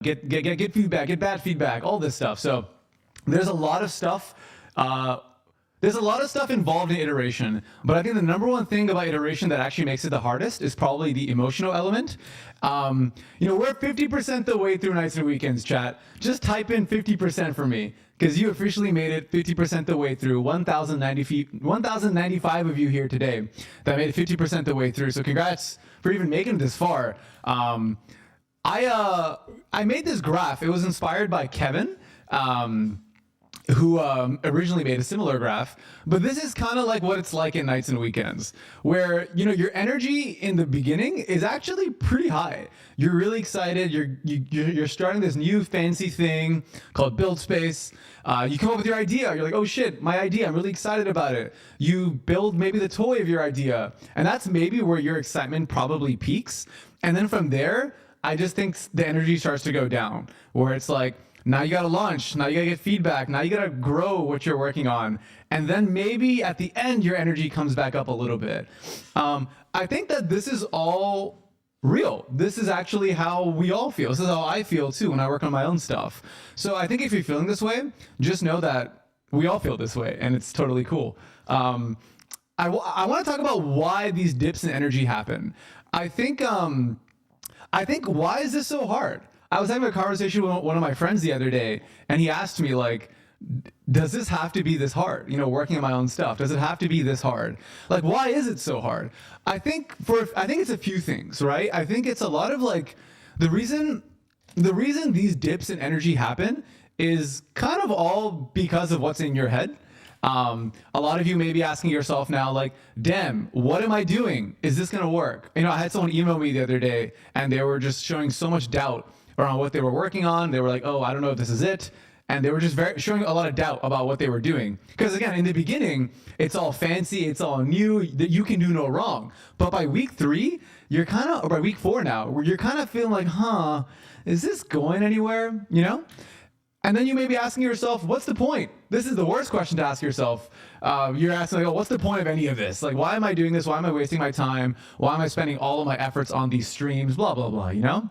get feedback, get bad feedback, all this stuff. So there's a lot of stuff. There's a lot of stuff involved in iteration, but I think the number one thing about iteration that actually makes it the hardest is probably the emotional element. We're 50% the way through nights and weekends, chat. Just type in 50% for me, because you officially made it 50% the way through. 1,095 of you here today that made it 50% the way through. So congrats for even making it this far. I made this graph. It was inspired by Kevin. Who originally made a similar graph, but this is kind of like what it's like in nights and weekends, where your energy in the beginning is actually pretty high. You're really excited. You're starting this new fancy thing called buildspace. You come up with your idea. You're like, oh shit, my idea. I'm really excited about it. You build maybe the toy of your idea, and that's maybe where your excitement probably peaks. And then from there, I just think the energy starts to go down, where it's like, now you got to launch. Now you got to get feedback. Now you got to grow what you're working on. And then maybe at the end, your energy comes back up a little bit. I think that this is all real. This is actually how we all feel. This is how I feel too when I work on my own stuff. So I think if you're feeling this way, just know that we all feel this way, and it's totally cool. I want to talk about why these dips in energy happen. I think why is this so hard? I was having a conversation with one of my friends the other day, and he asked me, like, does this have to be this hard? Working on my own stuff, does it have to be this hard? Like, why is it so hard? I think it's a few things, right? I think it's a lot of like the reason these dips in energy happen is kind of all because of what's in your head. A lot of you may be asking yourself now, like, damn, what am I doing? Is this gonna work? I had someone email me the other day, and they were just showing so much doubt around what they were working on. They were like, oh, I don't know if this is it. And they were just showing a lot of doubt about what they were doing. Because again, in the beginning, it's all fancy, it's all new, that you can do no wrong. But by week 3, or by week 4 now, where you're kind of feeling like, is this going anywhere? And then you may be asking yourself, what's the point? This is the worst question to ask yourself. You're asking, like, oh, what's the point of any of this? Like, why am I doing this? Why am I wasting my time? Why am I spending all of my efforts on these streams? Blah, blah, blah,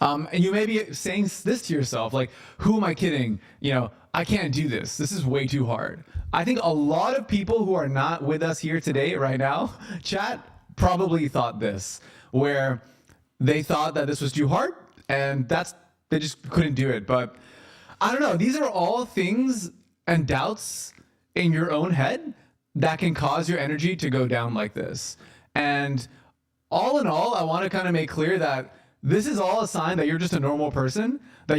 And you may be saying this to yourself, like, who am I kidding? I can't do this. This is way too hard. I think a lot of people who are not with us here today, right now, chat, probably thought this, where they thought that this was too hard, and they just couldn't do it. But I don't know. These are all things and doubts in your own head that can cause your energy to go down like this. And all in all, I want to kind of make clear that this is all a sign that you're just a normal person. To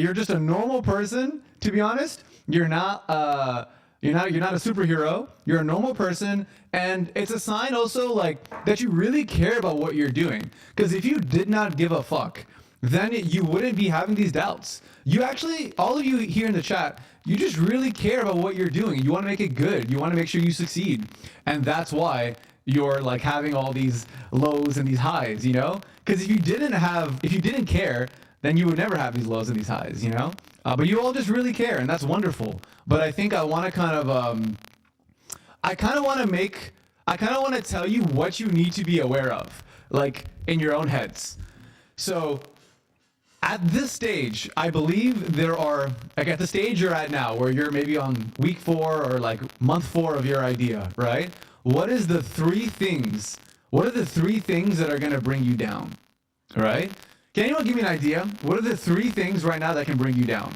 be honest. You're not a superhero. You're a normal person, and it's a sign also like that you really care about what you're doing. Because if you did not give a fuck, then you wouldn't be having these doubts. You actually, all of you here in the chat, you just really care about what you're doing. You want to make it good. You want to make sure you succeed, and that's why you're like having all these lows and these highs, Because if you didn't care, then you would never have these lows and these highs, But you all just really care, and that's wonderful. But I think I want to want to tell you what you need to be aware of, like in your own heads. So at this stage, I believe there are, like at the stage you're at now, where you're maybe on week 4 or like month 4 of your idea, right? What are the 3 things that are going to bring you down? All right? Can anyone give me an idea? What are the 3 things right now that can bring you down?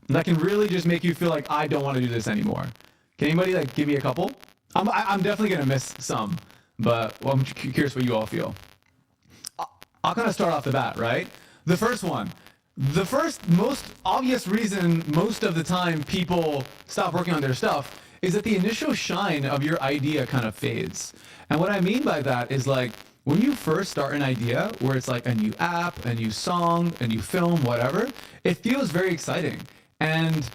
That can really just make you feel like, I don't want to do this anymore. Can anybody like give me a couple? I'm definitely going to miss some, but I'm curious what you all feel. I'll kind of start off the bat, right? The first one. The first most obvious reason most of the time people stop working on their stuff is that the initial shine of your idea kind of fades. And what I mean by that is like when you first start an idea where it's like a new app, a new song, a new film, whatever, it feels very exciting. And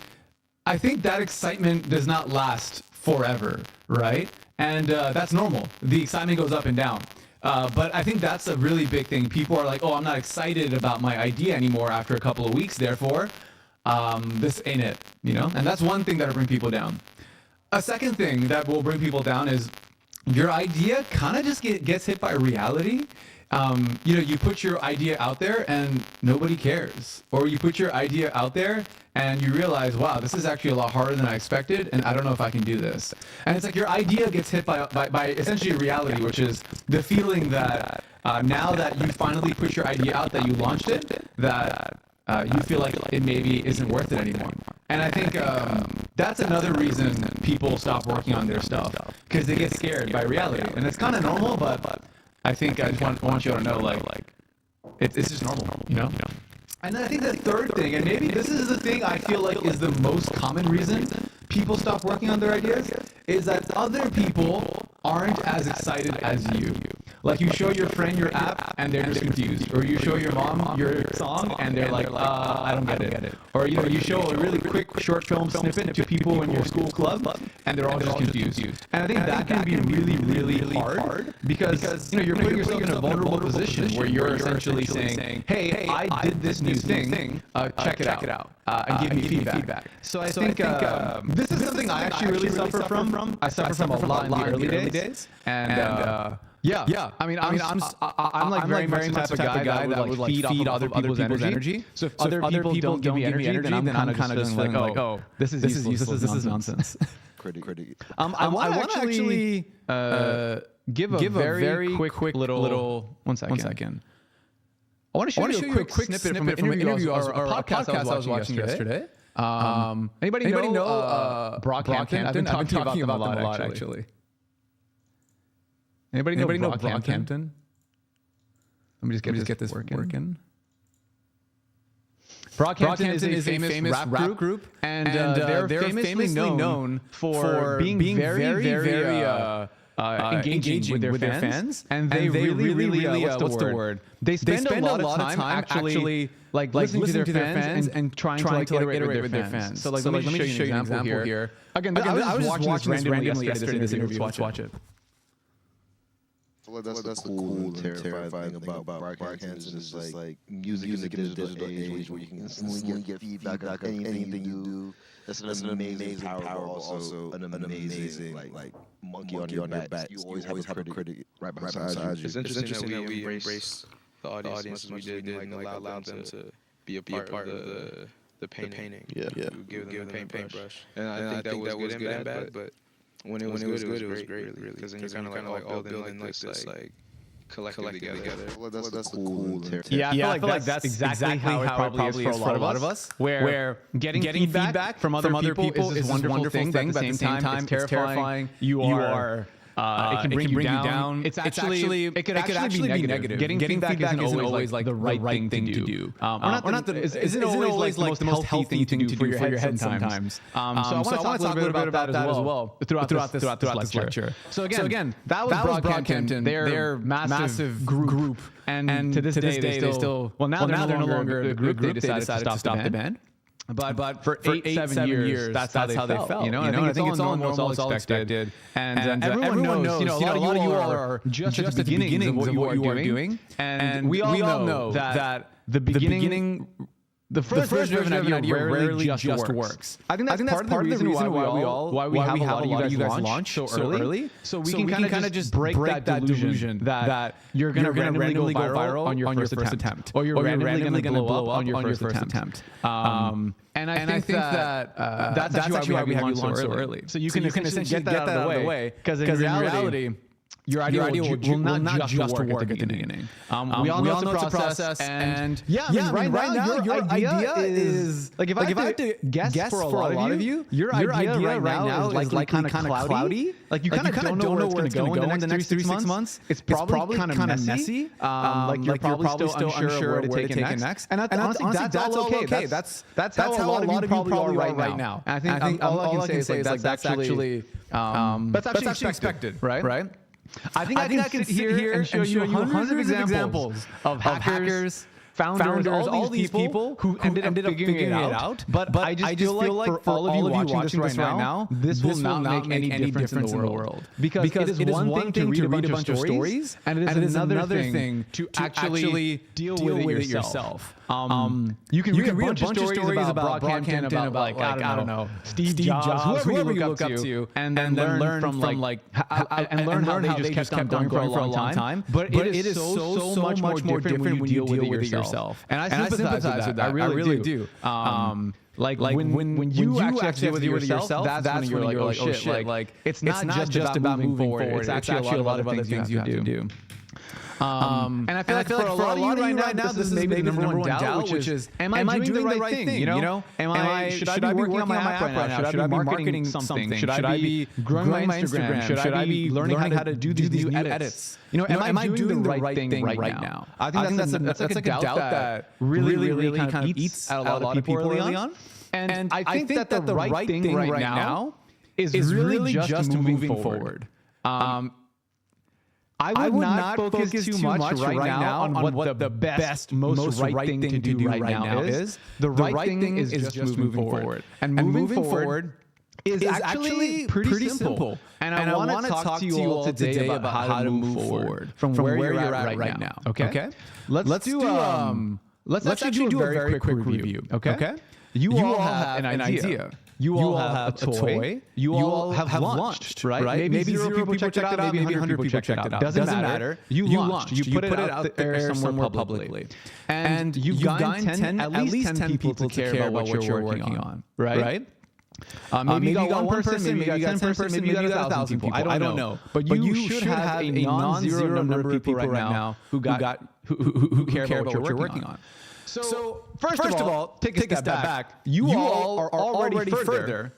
I think that excitement does not last forever, right? And that's normal. The excitement goes up and down. But I think that's a really big thing. People are like, oh, I'm not excited about my idea anymore after a couple of weeks, therefore, this ain't it, And that's one thing that'll bring people down. A second thing that will bring people down is your idea kind of just gets hit by reality you put your idea out there and nobody cares, or you put your idea out there and you realize, wow, this is actually a lot harder than I expected, and I don't know if I can do this. And it's like your idea gets hit by essentially reality, which is the feeling that now that you finally put your idea out, that you launched it, that you feel like it maybe isn't worth it anymore. And I think that's another reason people stop working on their stuff, because they get scared by reality. And it's kind of normal, but I think I just want you to know, like it's just normal, you know? And then I think the third thing, and maybe this is the thing I feel like is the most common reason people stop working on their ideas, is that other people aren't as excited as you. Like, you show your friend your app and they're just confused, or you show your mom your song and they're like, I don't get it. Or you show a really quick short film snippet to people in your school club and they're all just confused. And I think that can be really, really hard, because you're putting yourself in a vulnerable position where you're essentially saying, hey, I did this new thing, check it out, and give me feedback. So I think this is something I actually really suffer from. I suffer from a lot in the early days. And yeah. I mean, I'm like very much the type of guy that would like feed other people's energy. So if other people don't give me energy, then I'm kind of just like, oh, this is useless. This is nonsense. I want to actually give a very quick little 1 second. I want to show you a quick snippet from an interview or a podcast I was watching yesterday. Anybody know Brockhampton? I've been talking about them a lot actually. Anybody know Brockhampton? Let me just get this working. Brockhampton is a famous rap group, and they're famously known for being very engaging with their fans, and they really what's the word? They spend a lot of time actually like listening to their fans and trying to iterate with their fans. So like let me show you an example here. Again, I was just watching this randomly yesterday. This interview. Let's watch it. That's the cool and terrifying thing about Brockhampton is like music in the digital age where you can instantly get feedback on anything you do. That's an amazing power, but also an amazing like monkey on your back. You always have a critic right beside you. It's interesting that we embrace the audience as we did and allow them to be a part of the painting. Yeah. Give them a paintbrush. And I think that was good and bad, but when it was good, it was great, really. Because then you're kind of like all building like this like collectively together. That's the cool. Yeah, I feel like that's exactly how it probably is for a lot of us. Where getting feedback from other people is this wonderful thing, but at the same time, it's terrifying. You are. It can bring you down. It could actually be negative. Getting feedback isn't always like the right thing to do. Isn't always like the most healthy thing to do for your head sometimes. So I want to talk a little bit about that as well throughout this lecture. So again, that was Brockhampton. They're massive group, and to this day they still. Well, now they're no longer the group. They decided to stop the band. But for 8-7 years, that's how they felt. You know, and I think it's all normal, it's all expected. And everyone knows, a lot of you all are just at the beginnings of what you are doing. And we all know that the beginning, the first version of an idea rarely just works. I think that's part of the reason why we have a lot of you guys launch so early. So we can kind of just break that delusion that you're going to randomly go viral on your first attempt. Or you're randomly going to blow up on your first attempt. And I think that that's actually why we have you launch so early. So you can essentially get that out of the way, because in reality, your idea will not just work at the beginning. We all know it's a process, and right now your idea is like if I had to guess for a lot of you, your idea right now is like kind of cloudy. Like you kind of don't know where it's going to go in the next 3-6 months. It's probably kind of messy. Like you're probably still unsure where to take it next. And honestly, that's all okay. That's how a lot of you probably are right now. I think all I can say is like that's actually expected, right? I think I can sit here and show you hundreds of examples of hackers founders, all these people who ended up figuring it out. But I just feel like for all of you watching this right now, this will not make any difference in the world. Because it is one thing to read a bunch of stories, and it is another thing to actually deal with it yourself. You can read a bunch of stories about Brockhampton, about like I don't know, Steve Jobs, whoever you look up to, and then learn from like and learn how they just kept going for a long time. But it is so much more different when you deal with it yourself. And I sympathize with that. I really do. Like when you actually deal with it yourself, that's when you're like, oh shit, like it's not just about moving forward. It's actually a lot of other things you have to do. And I feel like for a lot of you right now, this is maybe the number one doubt, which is, am I doing the right thing? You know, should I be working on my app right now? Should I be marketing something? Should I be growing my Instagram? Should I be learning how to do these new edits? You know, am I doing the right thing right now? I think that's like a doubt that really kind of eats at a lot of people early on. And I think that the right thing right now is really just moving forward. I would not focus too much right now on what the best, most right thing to do right now is. The right thing is just moving forward. And moving forward is actually pretty simple. And I want to talk to you all today about how to move forward from where you're at right now. Okay? Let's actually do a very quick review. Okay? You all have an idea. You all have a toy. You all have launched, right? Maybe 0 people checked it out. Maybe 100 people checked it out. Doesn't matter. You launched. You put it out there somewhere publicly. And you've gotten at least 10 people to care about what you're working on, right? Maybe you got one person, maybe you got 10 person, maybe you got 1,000 people. I don't know. But you should have a non-zero number of people right now who care about what you're working on. So first of all, take a step back. You all are already further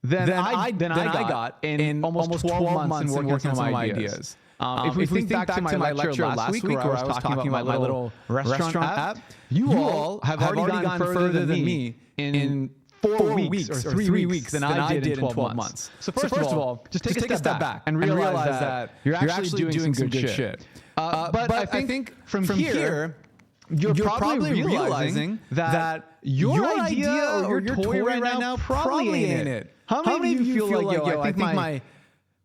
than I got in almost 12 months in working on my ideas. If we think back to my lecture last week where I was talking about my little restaurant app, you all have already gone further than me in 4 weeks or 3 weeks than I did in 12 months. So first of all, just take a step back and realize that you're actually doing some good shit. But I think from here, you're probably realizing that your idea or your toy right now probably ain't it. How many of you feel like, yo, I think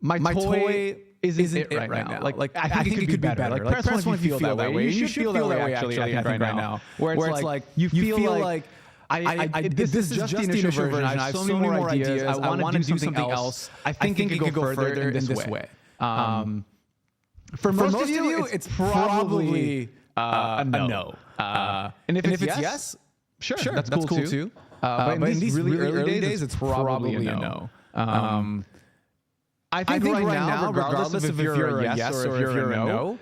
my toy isn't it right now? Like I think it could be better. Like press one if you feel that way. You should feel that way actually, I think, right now. Where it's like you feel like this is just the initial version. I have so many more ideas. I want to do something else. I think it could go further in this way. For most of you, it's probably a no. And if it's yes, sure, that's cool too. But in these really early days, it's probably a no. I think right now, regardless of if you're a yes or if you're a no,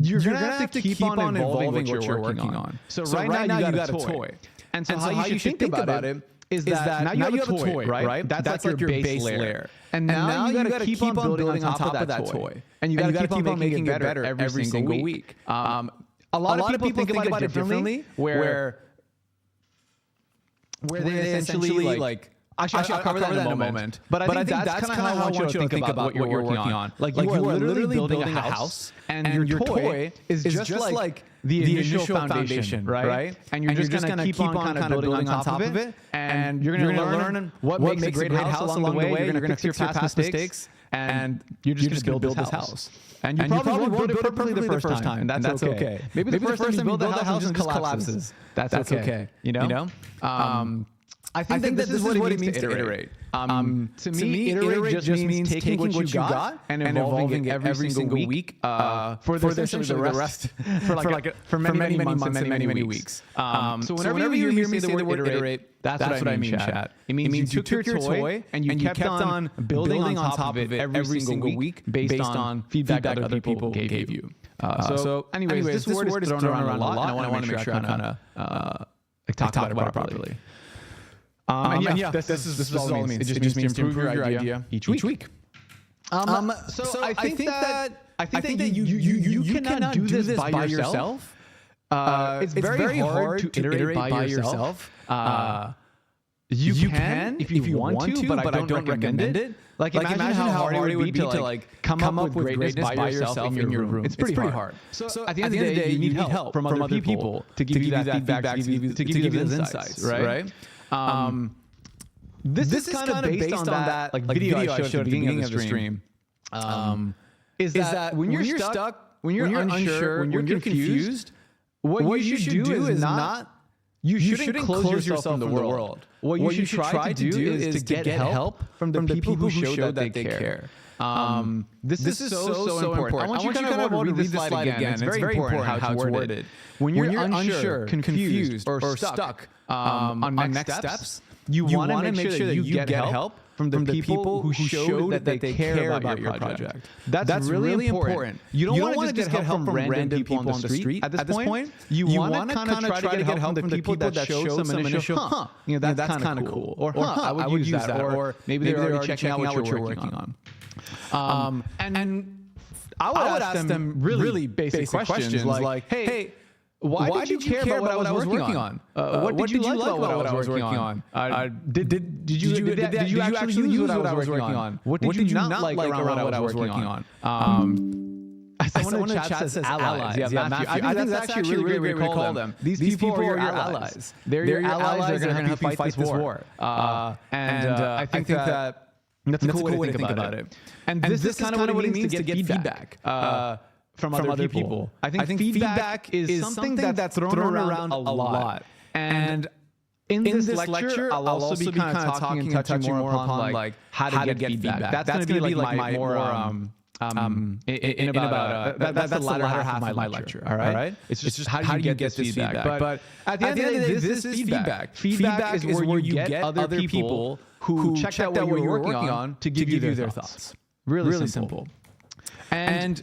you're gonna have to keep on evolving what you're working on. So right now you got a toy. And so how you should think about it is that now you have a toy, right? That's like your base layer. And now you got to keep on building on top of that toy. And you got to keep on making it better every single week. A lot of people think about it differently, where they essentially like. Actually, I'll cover that in a moment. But I think that's kind of how I want you to think about what you're working on. Like you are literally building a house, and your toy is just like the initial foundation, right? And you're just gonna keep on kind of building on top of it, and you're gonna learn what makes a great house along the way. You're gonna fix your past mistakes, and you're just gonna build this house. And you probably won't build it perfectly the first time, and that's okay. Maybe the first time you build the house and just collapses. That's okay. You know? I think that this is what it means to iterate. To me, iterate just means taking what you got and evolving it every single week for the rest for many months and many weeks. So whenever you hear me say the word iterate, that's what I mean, chat. It means you took your toy and you kept on building on top of it every single week based on feedback that other people gave you. So anyways, this word is thrown around a lot, and I want to make sure I kind of talk about it properly. And yeah, this is all it means. It just means to improve your idea each week. So I think that you cannot do this by yourself. It's very hard to iterate by yourself. You can if you want to, but I don't recommend it. Like imagine how hard it would be to like come up with greatness by yourself in your room. It's pretty hard. So at the end of the day, you need help from other people to give you that feedback, to give you those insights, right? This is kind of based on that like video I showed at the beginning of the stream. Is that when you're stuck, when you're unsure, when you're confused, what you should do is not. You shouldn't close yourself from the world. What you should try to do is to get help from the people who show that they care. This is so important. I want you kind of to read this slide again. It's very important how it's worded. When you're unsure, confused, or stuck on next steps, you want to make sure that you get help from the people who show that they care about your project. That's really important. You don't want to just get help from random people on the street at this point. You want to kind of try to get help from the people that show some initial, that's kind of cool. Or I would use that. Or maybe they're already checking out what you're working on. And I would ask them really basic questions like, hey, why did you care about what I was working on? What did you like about what I was working on? Did you actually use what I was working on? What did you not like around what I was working on? Someone in the chat says allies. Yeah, Matthew. I think that's actually a really great way to call them. These people are your allies. They're your allies. They're going to help you fight this war. And I think that that's a cool way to think about it. And this is kind of what it means to get feedback. From other people. I think feedback is something that's thrown around a lot. And in this lecture, I'll also be kind of talking and touching more upon like how to get feedback. That's going to be like my more in about that's the latter half of my lecture. All right. It's just how do you get this feedback? But at the end of the day, this is feedback. Feedback is where you get other people who checked out what you were working on to give you their thoughts. Really simple. And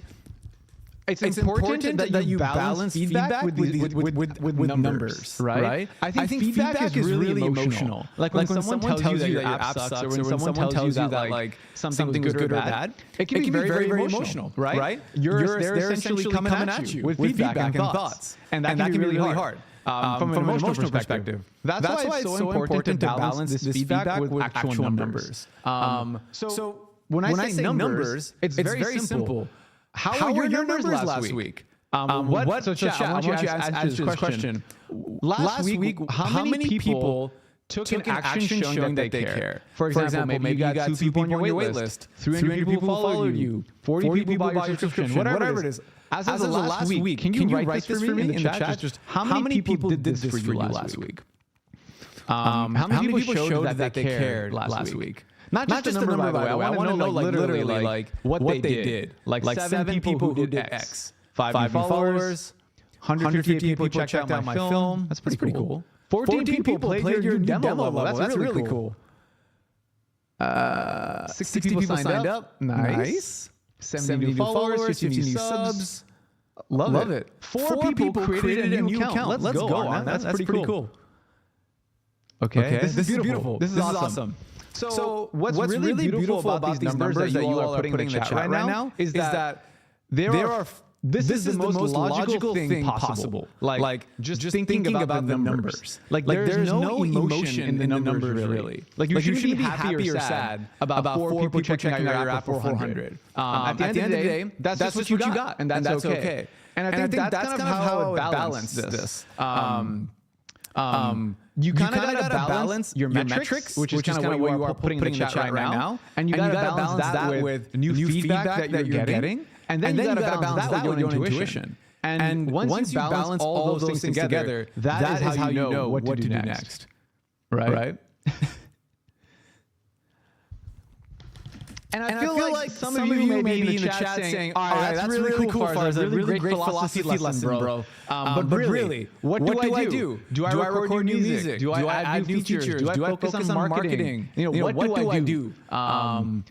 it's important that you balance feedback with numbers, right? I think feedback is really emotional. Like when someone tells you that your app sucks, or when someone tells you that like something was good or bad, it can be very emotional, right? They're essentially coming at you with feedback and thoughts, and that can be really hard. From an emotional perspective. That's why it's so important to balance this feedback with actual numbers. So when I say numbers, it's very simple. How were your numbers last week? So chat, I want you to answer this question. Last week, how many people took an action showing that they care? For example, maybe you got 2 people on your wait list, 300 people followed you, 40 people bought your subscription, whatever it is. As of the last week, can you write this for me in the chat? Just how many people did this for you last week? How many people showed that they cared last week? Not just the number, by the way. I want to know literally what they did. Like 7 people who did X. 5 followers. 150 people checked out my film. That's pretty cool. 14 people played your new demo level. That's really cool. 60 people signed up. Nice. 70 new followers, 50 new subs. Love it. 4 people created a new account. Let's go, man. That's pretty cool. Okay, this is beautiful. This is awesome. So what's really beautiful about these numbers that you all are putting in the chat right now is that this is the most logical thing possible. Like just thinking about the numbers. Like there's no emotion in the numbers really. Like you shouldn't be happy or sad about 4 people checking out your app for 400. At the end of the day, that's just what you got, and that's okay. And I think that's kind of how I balance this. You kind of got to balance your metrics, which is kind of what you are putting in the chat right now. And you got to balance that with new feedback that you're getting. And then you got to balance that with your intuition. And once you balance all of those things together, that is how you know what to do next. Right? And I feel like some of you may be in the chat saying, all right, that's really cool, Farzad. That's a really great philosophy lesson, bro. But really, what do I do? Do I record new music? Do I add new features? Do I focus on marketing? What do I do? And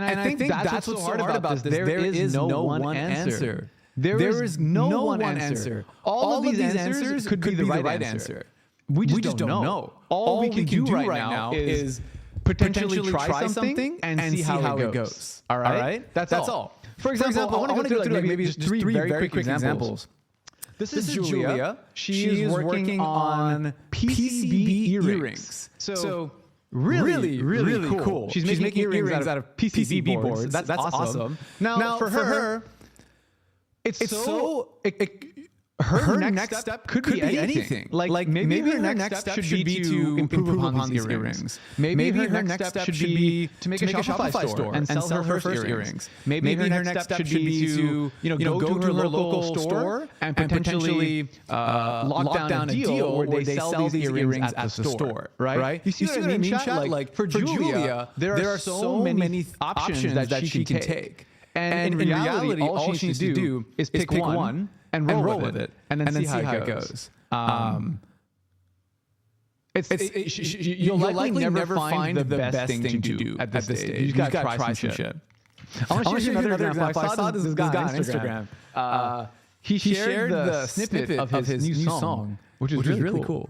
I think that's what's so hard about this. There is no one answer. There is no one answer. All of these answers could be the right answer. We just don't know. All we can do right now is potentially try something and see how it goes. All right? That's all. For example, I want to go through maybe just 3 very quick examples. This is Julia. She is working on PCB earrings. So really cool. She's making earrings out of PCB boards. That's awesome. Now for her, it's so... Her next step could be anything. Like maybe her next step should be to improve upon these earrings. Maybe her next step should be to make a Shopify store and sell her first earrings. Maybe her next step should be to go to her local store and potentially lock down a deal where they sell these earrings at the store. Right? You see what I mean, chat? Like for Julia, there are so many options that she can take. And in reality, all she needs to do is pick one and roll with it, and then see how it goes. You'll likely never find the best thing to do at this stage. You just gotta try some shit. I want to show you another example. I saw this guy on Instagram. He shared the snippet of his new song, which is really cool.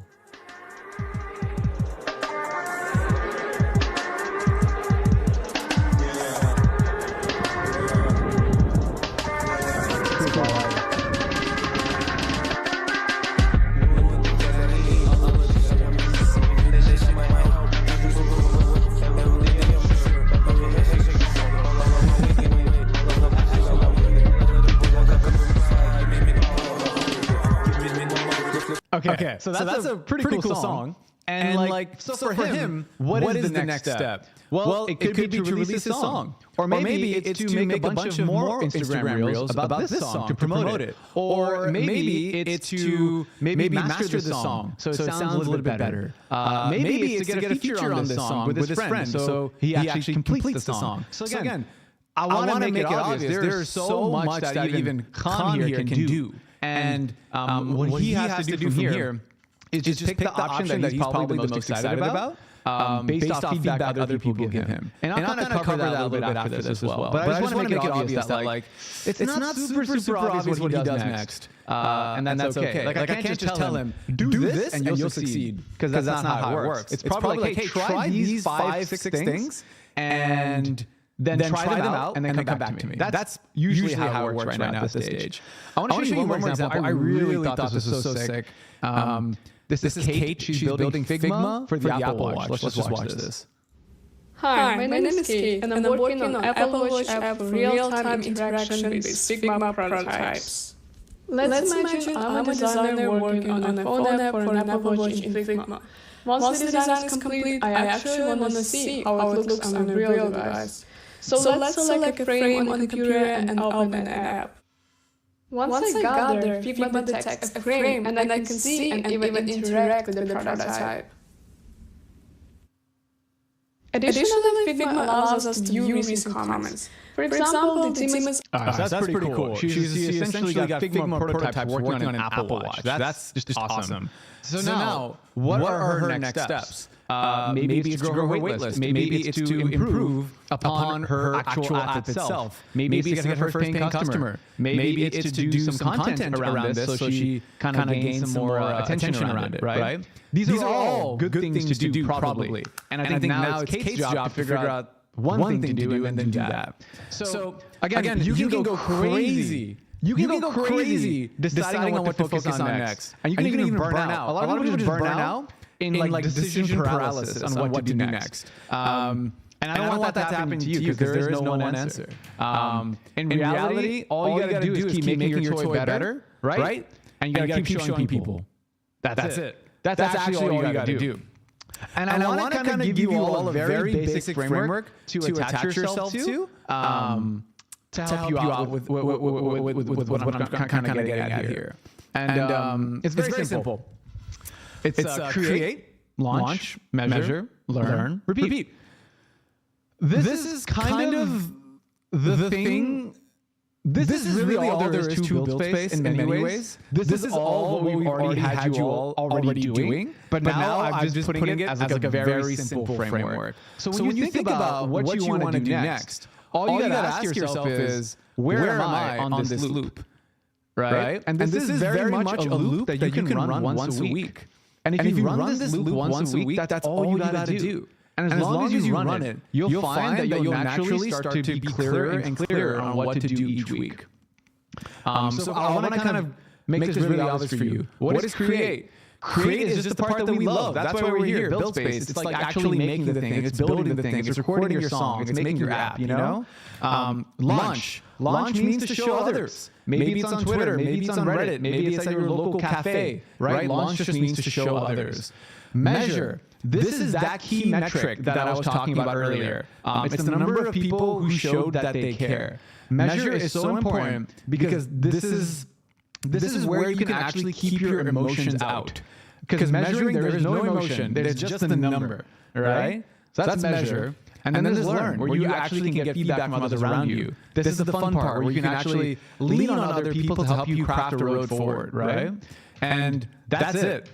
Okay, so that's a pretty cool song. And like, so for him, what is the next step? Well, it could be to release a song. Or maybe it's to make a bunch of more Instagram reels about this song to promote it. Or maybe it's to maybe master the song so it sounds a little bit better. Maybe it's to get a feature on this song with his friend so he actually completes the song. So again, I want to make it obvious there's so much that even Khan here can do. And what he has to do from here is just pick the option that he's probably the most excited about based off feedback other people give him. And I'll kind of cover that a little bit after this as well. But I just want to make it obvious that like it's not super obvious what he does next. And that's okay. Like I can't just tell him, do this and you'll succeed, because that's not how it works. It's probably like, hey, try these 5-6 things and then try them out and then come back to me. That's usually how it works right now at this stage. I want to show you one more example. I really thought this was so sick. This is Kate. She's building Figma for the Apple Watch. Let's just watch this. Hi, my name is Kate, and I'm working on Apple Watch app for real-time interaction with Figma prototypes. Let's imagine I'm a designer working on a phone app for an Apple Watch in Figma. Once the design is complete, I actually want to see how it looks on a real device. So let's select a frame on the computer and open an app. Once I got there, Figma detects a frame and I can see and even interact with the prototype. Additionally, Figma allows us to view recent comments. For example, the team is... That's pretty cool. She essentially got Figma prototypes working on an Apple Watch. That's just awesome. So now, what are her next steps? Maybe it's to grow her waitlist. Maybe it's to improve upon her actual app itself. Maybe it's to get her first paying customer. Maybe it's to do some content around this so she kind of gains some more attention around it, right? These are all good things to do, probably. And I think now it's Kate's job to figure out one thing to do and then do that. So again, you can go crazy. You can go crazy deciding on what to focus on next. And you can even burn out. A lot of people just burn out in like decision paralysis on what to do next. And I don't want that to happen to you because there is no one answer. In reality, all you gotta do is keep making your toy better, right? And you gotta keep showing people. That's it. That's actually all you gotta do. And I want to kind of give you all a very basic framework to attach yourself to help you out with what I'm kind of getting at here. And it's very simple. It's create, launch, measure, learn, repeat. This is kind of the thing. This is really all there is to buildspace in many ways. This is all what we've already had you all already doing. But now I'm just putting it as like a very simple framework. So when you think about what you want to do next, all you gotta ask yourself is, where am I on this loop? Right? And this is very much a loop that you can run once a week. And if you run this loop once a week, that's all you gotta do. And as long as you run it, you'll find that you'll naturally start to be clearer and clearer on what to do each week. So I want to kind of makes this really obvious for you. What is create? Create is just the part that we love. That's why we're here. Buildspace. It's like actually making the thing. It's building the thing. It's recording your song. It's making your app. You know. Launch. Launch means to show others. Maybe it's on Twitter. Maybe it's on Reddit. Maybe it's at your local cafe. Right. Launch just means to show others. Measure. This is that key metric that I was talking about earlier. It's the number of people who showed that they care. Measure is so important because this is where you can actually keep your emotions out. Because measuring, there is no emotion. There's just the number, right? So that's measure. And then there's learn, where you actually can get feedback from others around you. This is the fun part, where you can actually lean on other people to help you craft a road forward, right? And that's it.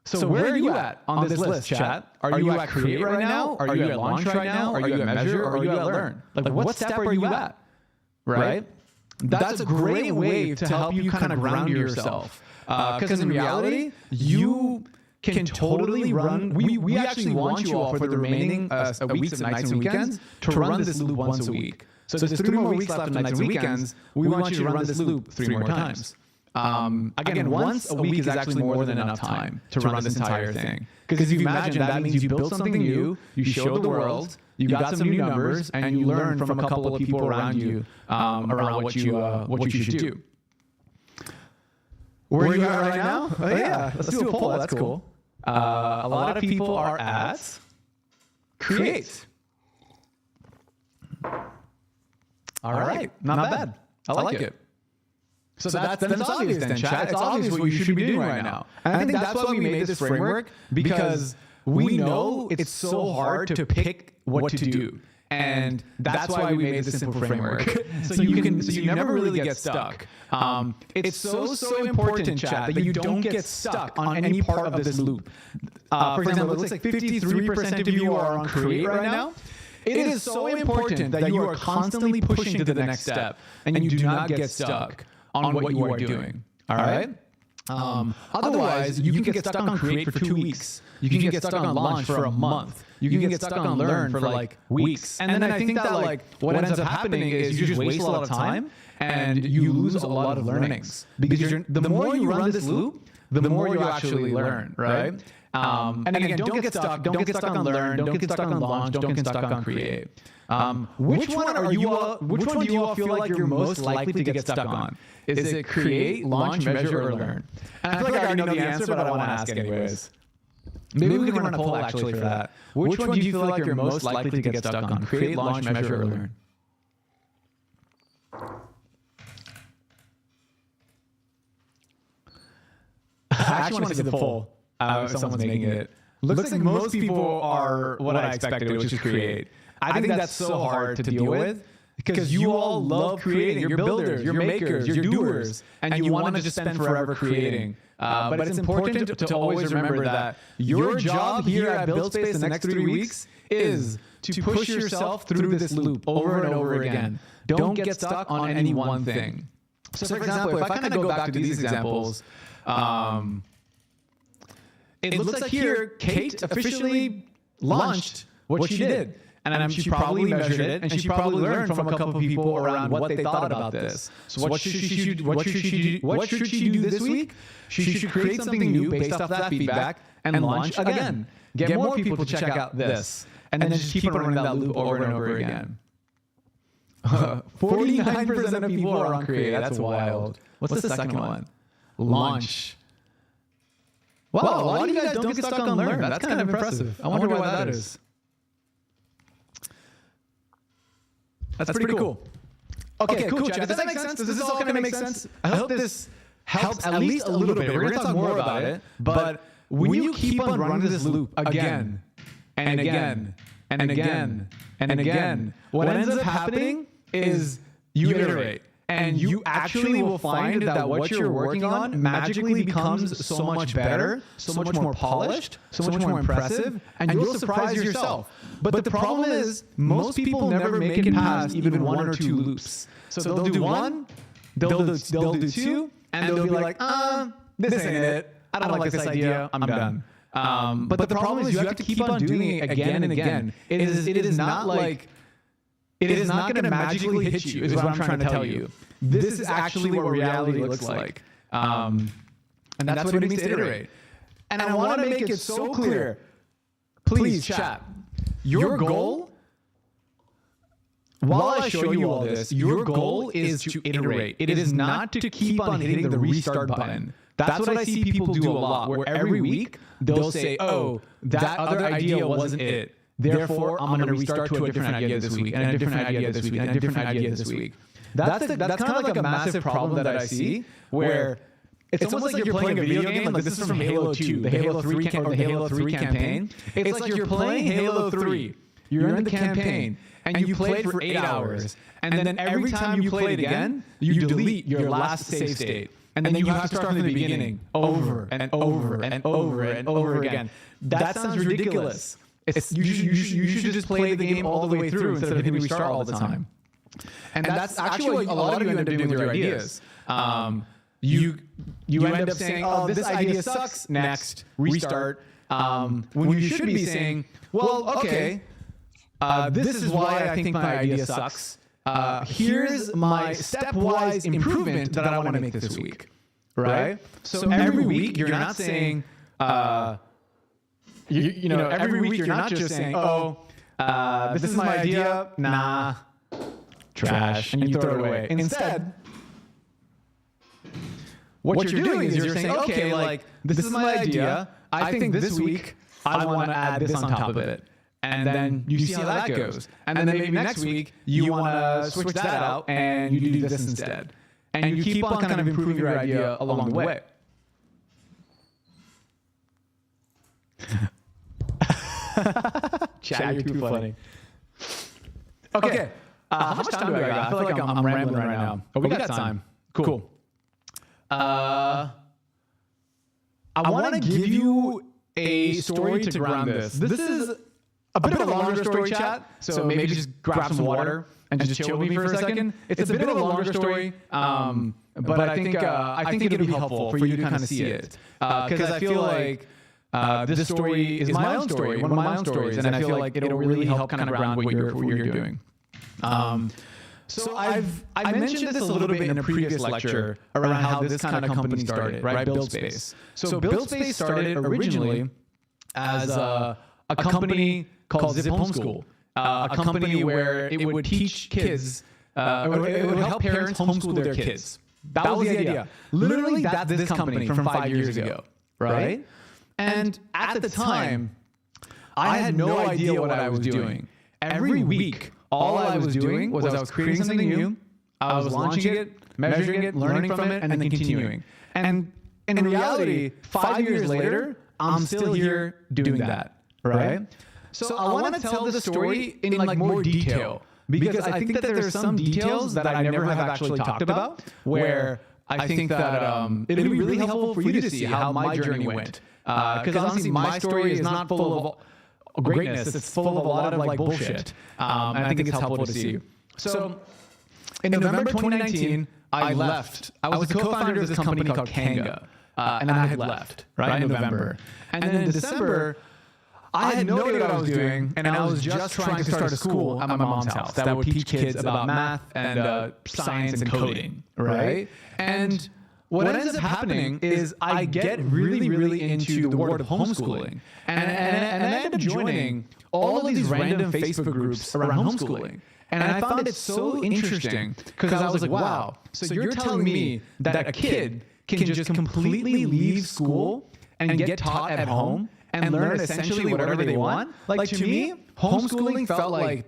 So where are you at on this list, chat? Are you at create right now? Are you at launch right now? Are you at measure? Or are you at learn? Like what step are you at, right? That's a great way to help you kind of ground yourself. Because in reality, you can totally run. We actually want you all for the remaining weeks, nights, and weekends to run this loop once a week. So there's 3 more weeks left on nights and weekends. We want you to run this loop 3 more times. Again, once a week is actually more than enough time to run this entire thing. Because if you imagine, that means you built something new, you showed the world, you got some new numbers, and you learned from a couple of people around you around what you should do. Where are you at right now? Oh, yeah, let's do a poll. That's cool. A lot of people are at create. All right, not bad. I like it. So that's obvious then, chat. It's obvious what you should be doing right now. And I think that's why we made this framework, because we know it's so hard to pick what to do. And that's why we made this simple framework. so you never really get stuck. It's so important, chat, that you don't get stuck on any part of this loop. For example, it looks like 53% of you are on create right now. It is so important that you are constantly pushing to the next step and you do not get stuck on what you are doing. All right? Otherwise, you can get stuck on create for 2 weeks. You can get stuck on launch for a month. You can get stuck on learn for like weeks. And then I think that like what ends up happening is you just waste a lot of time and you lose a lot of learnings. Because the more you run this loop, the more you actually learn, right? And again, don't get stuck. Don't get stuck on learn. Don't get stuck on launch. Don't get stuck on create. Which one do you all feel like you're most likely to get stuck on? Is it create, launch, measure, or learn? And I feel like I already know the answer, but I want to ask anyways. Maybe we can run a poll actually for that. Which one do you feel like you're most likely to get stuck on? Create, launch, measure, or learn? I actually want to see the poll. Someone's making it. Looks like most people are what I expected, which is create. I think that's so hard to deal with because you all love creating. You're builders, you're makers, you're doers, and you want to just spend forever creating. But it's important to always remember that your job here at Buildspace the next 3 weeks is to push yourself through this loop over and over again. Don't get stuck on any one thing. So for example, if I kind of go back to these examples, it looks like here Kate officially launched what she did. And she probably measured it, and she probably learned from a couple of people around what they thought about this. So what should she do this week? She should create something new based off that feedback and launch again. Get more people to check out this. And then just keep on running that loop over and over again. 49% of people are on create. That's wild. What's the second one? Launch. Wow, a lot of you guys don't get stuck on learn. That's kind of impressive. I wonder why that is. That's pretty cool. Okay, cool, chat. Does that make sense? Does this all kind of make sense? I hope this helps at least a little bit. We're going to talk more about it. But when you keep on running this loop again and again and again and again, what ends up happening is you iterate. And you actually will find that what you're working on magically becomes so much better, so much more polished, so much more impressive, and you'll surprise yourself. But the problem is, most people never make it past even 1 or 2 loops. So they'll do 1, they'll do 2, and they'll be like, this ain't it. I don't like this idea. I'm done. But the problem is you have to keep on doing it again and again. It is not like... It is not going to magically hit you, is what I'm trying to tell you. This is actually what reality looks like. And that's what it means to iterate. And I want to make it so clear. Please, chat. Your goal, while I show you all this, your goal is to iterate. It is not to keep on hitting the restart button. That's what I see people do a lot, where every week they'll say, oh, that other idea wasn't it. Therefore, I'm going to restart to a different idea this week, and a different idea this week, and a different idea this week. That's kind of like a massive problem that I see, where it's almost like you're playing a video game. Like this is from Halo 2, the Halo 3 or the Halo 3 campaign. It's like you're playing Halo 3. You're in the campaign, and you played for 8 hours, and then every time you play it again, you delete your last save state. And then you have to start from the beginning over and over and over and over again. That sounds ridiculous. You should just play the game all the way through instead of hitting restart all the time. And that's actually what a lot of you end up doing with your ideas. You end up saying, oh, this idea sucks, next, restart. When you should be saying, well, okay, this is why I think my idea sucks. Here's my stepwise improvement that I want to make this week, right? So every week you're not saying, every week you're not just saying, oh, this is my idea, nah, trash, and you throw it away. Instead, what you're doing is you're saying, okay, like, this is my idea. I think this week I want to add this on top of it. And then you see how that goes. And then maybe next week you want to switch that out and you do this instead. And you keep on kind of improving your idea along the way. Chad, you're too funny. Okay. How much time do I got? I feel like I'm rambling right now. Oh, we got time. Cool. I want to give you a story to ground this. This is a bit of a longer story, chat, so maybe just grab some water and just chill with me for a second. It's a bit of a longer story, but I think it'll be helpful for you to kind of see it. Because I feel like this story is my own story, one of my own stories, and I feel like it'll really help kind of ground what you're doing. So I mentioned this a little bit in a previous lecture around how this kind of company started, right? Buildspace. So Buildspace started originally as a company called Zip Homeschool, a company where it would teach kids, it would help parents homeschool their kids. That was the idea. Literally, that's this company from 5 years ago, right? And at the time, I had no idea what I was doing. Every week, all I was doing was I was creating something new, I was launching it, measuring it, learning from it, and then continuing. And in reality, 5 years later, I'm still here doing that, right? So I want to tell the story in like more detail because I think that there's some details that I never have actually talked about where I think that it'll be really helpful for you to see how my journey went. Because honestly, my story is not full of greatness. It's full of a lot of like bullshit. And I think it's helpful to see. So in November 2019, I left. I was a co-founder of this company called Kanga. And I had left, right, in November. And then in December, I had no idea what I was doing, and I was just trying to start a school at my mom's house that would teach kids about math and science and coding, right? And what ends up happening is I get really, really into the world of homeschooling, and I ended up joining all of these random Facebook groups around homeschooling. And I found it so interesting because I was like, wow, so you're telling me that a kid can just completely leave school and get taught at home and learn essentially whatever they want? Like to me, homeschooling felt like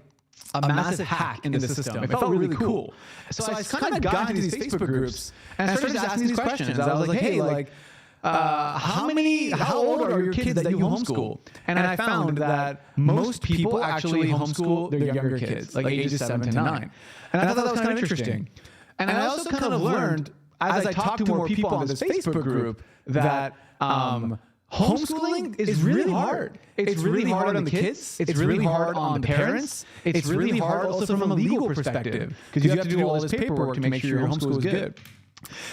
a massive hack in the system. It felt really cool. So I kind of got into these Facebook groups and I started asking these questions. I was like, hey, like, how old are your kids that you homeschool? And I found that most people actually homeschool their younger kids, like ages 7 to 9. And I thought that was kind of interesting. And I also kind of learned, as I talked to more people on this Facebook group, that homeschooling is really hard. It's really hard on the kids. It's really hard on the parents. It's really hard also from a legal perspective because you have to do all this paperwork to make sure your homeschool is good.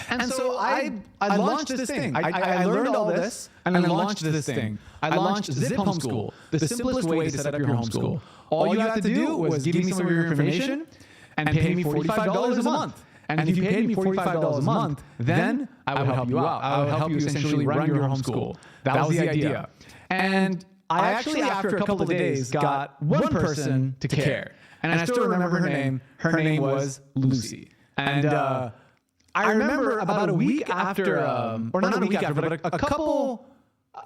And so I launched this thing. I learned all this and I launched this thing. I launched Zip Homeschool, the simplest way to set up your homeschool. All you have to do was give me some of your information and pay me $45 a month. And if you paid me $45 a month, then I would help you out. I would help you essentially run your homeschool. That was the idea. And I actually, after a couple of days, got one person to care. And I still remember her name. Her name was Lucy. And I remember about a week after, or not a week after, but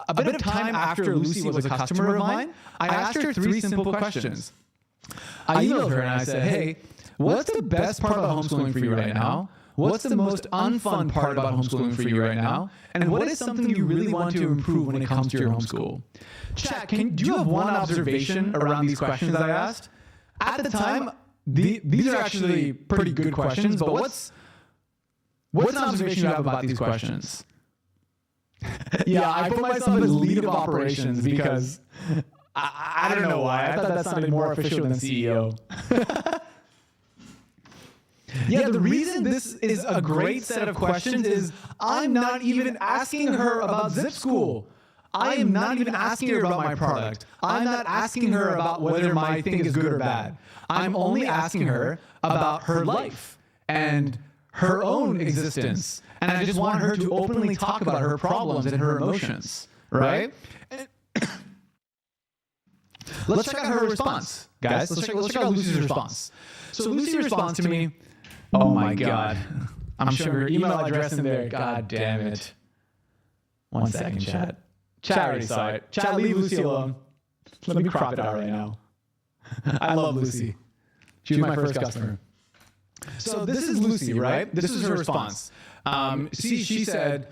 a bit of time after Lucy was a customer of mine, I asked her 3 simple questions. I emailed her and I said, hey, what's the best part about homeschooling for you right now? What's the most unfun part about homeschooling for you right now? And what is something you really want to improve when it comes to your homeschool? Chat, do you have one observation around these questions that I asked? At the time, these are actually pretty good questions, but what's an observation you have about these questions? Yeah, I put myself as lead of operations because I don't know why. I thought that sounded more official than CEO. Yeah, the reason this is a great set of questions is I'm not even asking her about Zip School. I am not even asking her about my product. I'm not asking her about whether my thing is good or bad. I'm only asking her about her life and her own existence. And I just want her to openly talk about her problems and her emotions, right? Let's check out her response, guys. Let's check out Lucy's response. So Lucy responds to me, oh my God. I'm showing her email address in there. God damn it. 1 second, chat. Chat already saw it. Chat, leave Lucy alone. Let me crop it out right now. I love Lucy. She was my first customer. So this is Lucy, right? This is her response. She said,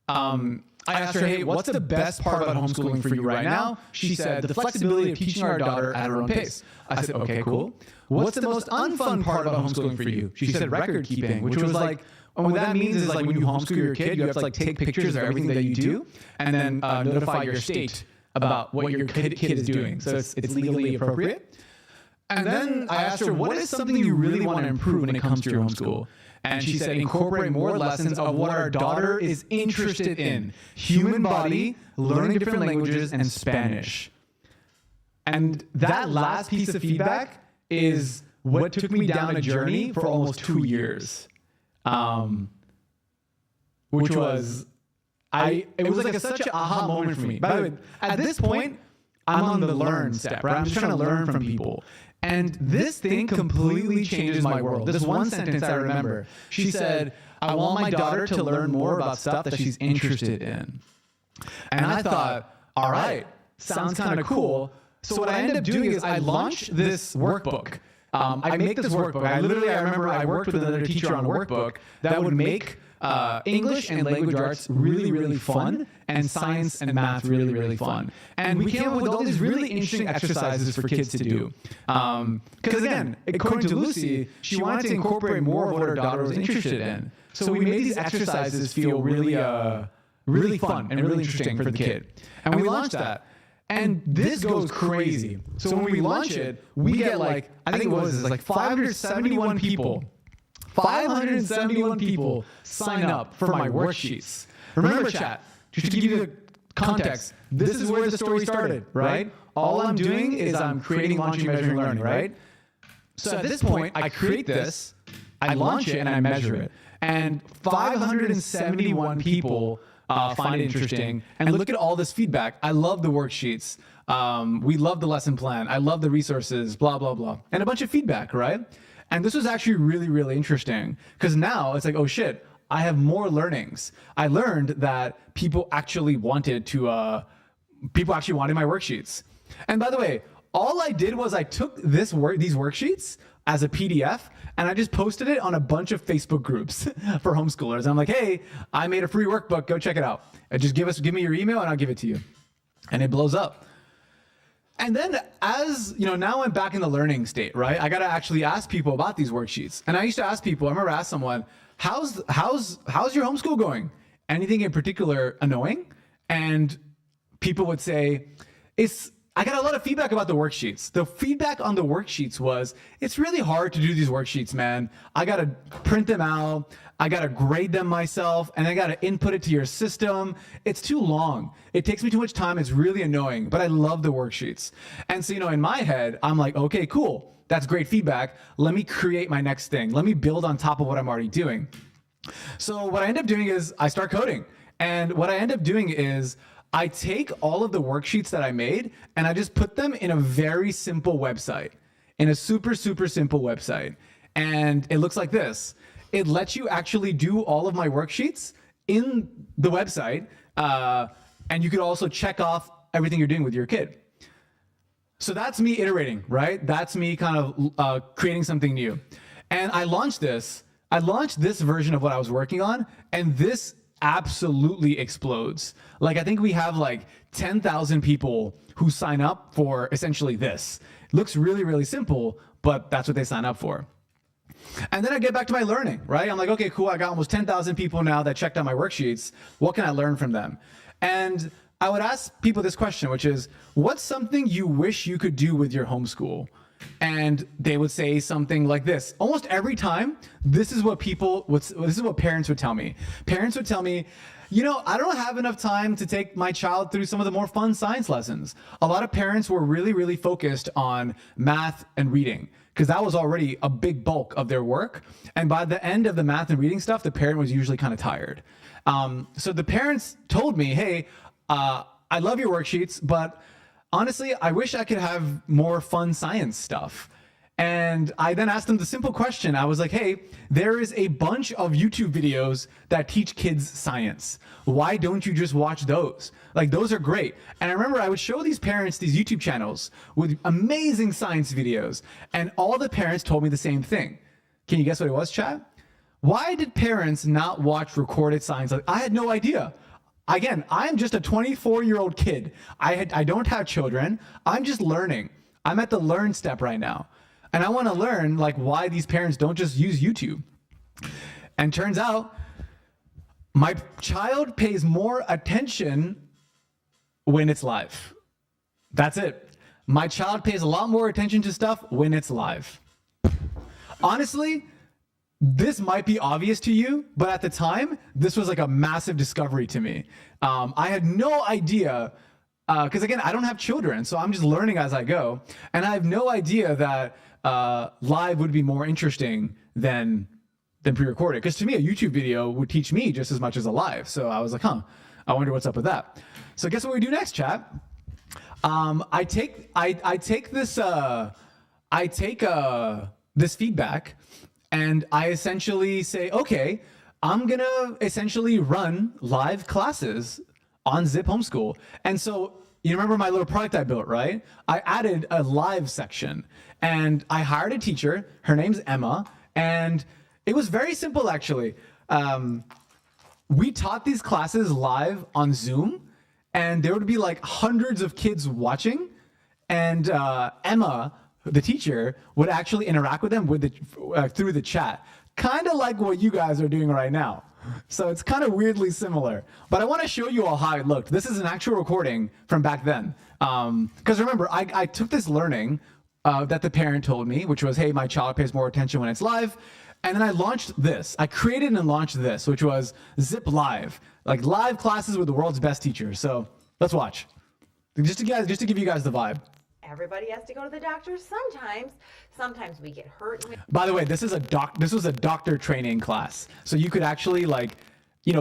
I asked her, hey, what's the best part about homeschooling for you right now? She said, the flexibility of teaching our daughter at her own pace. I said, okay, cool. What's the most unfun part about homeschooling for you? She said, record keeping, which was like, and what that means is like when you homeschool your kid, you have to like take pictures of everything that you do and then notify your state about what your kid is doing. So it's legally appropriate. And then I asked her, what is something you really want to improve when it comes to your homeschool? And she said, incorporate more lessons of what our daughter is interested in. Human body, learning different languages, and Spanish. And that last piece of feedback is what took me down a journey for almost 2 years. Which was, it was like such an aha moment for me. By the way, at this point, I'm on the learn step, right? I'm just trying to learn from people. And this thing completely changes my world. This one sentence I remember. She said, I want my daughter to learn more about stuff that she's interested in. And I thought, all right, sounds kind of cool. So what I ended up doing is I launched this workbook. I make this workbook. I remember I worked with another teacher on a workbook that would make English and language arts really, really fun, and science and math really, really fun. And we came up with all these really interesting exercises for kids to do. Because again, according to Lucy, she wanted to incorporate more of what her daughter was interested in. So we made these exercises feel really, really fun and really interesting for the kid. And we launched that. And this goes crazy. So when we launch it, we get like, I think it was like 571 people. 571 people sign up for my worksheets. Remember, chat, just to give you the context, this is where the story started, right? All I'm doing is I'm creating, launching, measuring, learning, right? So at this point, I create this, I launch it, and I measure it. And 571 people find it interesting. And look at all this feedback. I love the worksheets. We love the lesson plan. I love the resources, blah, blah, blah. And a bunch of feedback, right? And this was actually really, really interesting because now it's like, oh shit, I have more learnings. I learned that people actually wanted my worksheets. And by the way, all I did was I took these worksheets as a PDF and I just posted it on a bunch of Facebook groups for homeschoolers. And I'm like, hey, I made a free workbook. Go check it out. Just give me your email and I'll give it to you. And it blows up. And then as, now I'm back in the learning state, right? I got to actually ask people about these worksheets. And I used to ask people, I remember I asked someone, how's your homeschool going? Anything in particular annoying? And people would say, I got a lot of feedback about the worksheets. The feedback on the worksheets was, it's really hard to do these worksheets, man. I got to print them out. I got to grade them myself, and I got to input it to your system. It's too long. It takes me too much time. It's really annoying, but I love the worksheets. And so, in my head, I'm like, okay, cool. That's great feedback. Let me create my next thing. Let me build on top of what I'm already doing. So what I end up doing is I start coding. And what I end up doing is I take all of the worksheets that I made and I just put them in a very simple website, in a super, super simple website. And it looks like this. It lets you actually do all of my worksheets in the website. And you could also check off everything you're doing with your kid. So that's me iterating, right? That's me kind of creating something new. And I launched this version of what I was working on, and this absolutely explodes. Like, I think we have like 10,000 people who sign up for essentially this. It looks really, really simple, but that's what they sign up for. And then I get back to my learning, right? I'm like, okay, cool. I got almost 10,000 people now that checked out my worksheets. What can I learn from them? And I would ask people this question, which is, what's something you wish you could do with your homeschool? And they would say something like this. Almost every time, this is what parents would tell me. Parents would tell me, I don't have enough time to take my child through some of the more fun science lessons. A lot of parents were really, really focused on math and reading because that was already a big bulk of their work. And by the end of the math and reading stuff, the parent was usually kind of tired. So the parents told me, hey, I love your worksheets, but honestly, I wish I could have more fun science stuff. And I then asked them the simple question. I was like, hey, there is a bunch of YouTube videos that teach kids science. Why don't you just watch those? Like, those are great. And I remember I would show these parents these YouTube channels with amazing science videos. And all the parents told me the same thing. Can you guess what it was, chat? Why did parents not watch recorded science? Like, I had no idea. Again, I'm just a 24-year-old kid. I don't have children. I'm just learning. I'm at the learn step right now. And I want to learn like why these parents don't just use YouTube. And turns out my child pays more attention when it's live. That's it. My child pays a lot more attention to stuff when it's live. Honestly, this might be obvious to you, but at the time, this was like a massive discovery to me. I had no idea, because again, I don't have children, so I'm just learning as I go. And I have no idea that live would be more interesting than pre-recorded. Because to me, a YouTube video would teach me just as much as a live. So I was like, I wonder what's up with that. So guess what we do next, chat? I take this feedback, and I essentially say, okay, I'm gonna essentially run live classes on Zip Homeschool. And so you remember my little product I built, right? I added a live section, and I hired a teacher. Her name's Emma, and it was very simple, actually. We taught these classes live on Zoom, and there would be like hundreds of kids watching, and Emma, the teacher, would actually interact with them through the chat, kind of like what you guys are doing right now. So it's kind of weirdly similar, but I want to show you all how it looked. This is an actual recording from back then. Because remember, I took this learning that the parent told me, which was, hey, my child pays more attention when it's live. And then I launched this. I created and launched this, which was Zip Live, like live classes with the world's best teachers. So let's watch. Just to give you guys the vibe. Everybody has to go to the doctor sometimes. Sometimes we get hurt. By the way, this was a doctor training class. So you could actually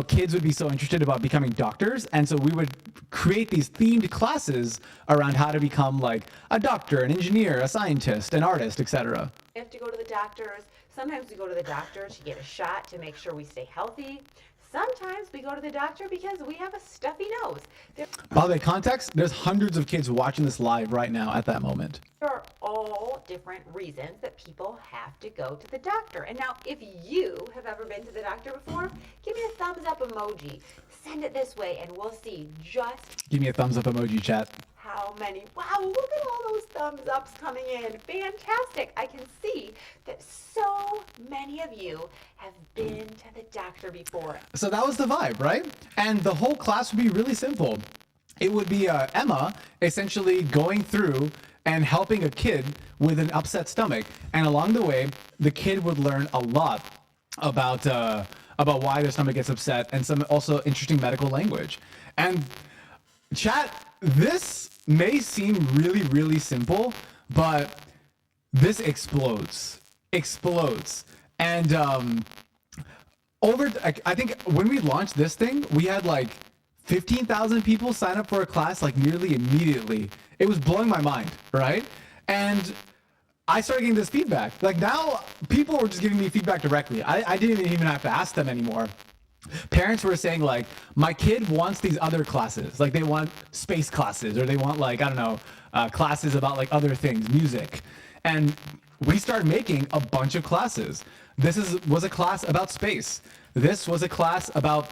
kids would be so interested about becoming doctors. And so we would create these themed classes around how to become like a doctor, an engineer, a scientist, an artist, etc. We have to go to the doctors. Sometimes we go to the doctor to get a shot to make sure we stay healthy. Sometimes we go to the doctor because we have a stuffy nose. By the way, context, there's hundreds of kids watching this live right now at that moment. There are all different reasons that people have to go to the doctor. And now, if you have ever been to the doctor before, give me a thumbs up emoji. Send it this way, and we'll see just... Give me a thumbs up emoji, chat. How many? Wow, look at all those thumbs ups coming in. Fantastic. I can see that so many of you have been to the doctor before. So that was the vibe, right? And the whole class would be really simple. it would be Emma essentially going through and helping a kid with an upset stomach. And along the way, the kid would learn a lot about why their stomach gets upset and some also interesting medical language. And chat, this may seem really, really simple, but this explodes. And I think when we launched this thing, we had like 15,000 people sign up for a class like nearly immediately. It was blowing my mind, right? And I started getting this feedback. Like now, people were just giving me feedback directly. I didn't even have to ask them anymore. Parents were saying like, my kid wants these other classes. Like they want space classes, or they want like, I don't know, classes about like other things, music. And we started making a bunch of classes. This was a class about space. This was a class about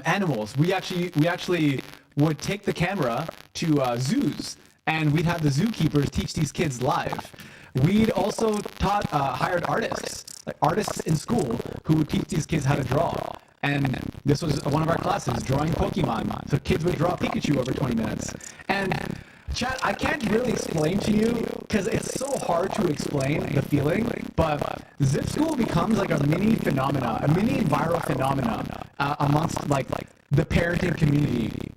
animals. We actually would take the camera to zoos, and we'd have the zookeepers teach these kids live. We'd also hired artists, like artists in school, who would teach these kids how to draw. And this was one of our classes, drawing Pokemon. So kids would draw Pikachu over 20 minutes. And chat, I can't really explain to you because it's so hard to explain the feeling, but Zip School becomes like a mini phenomenon, a mini viral phenomenon amongst like the parenting community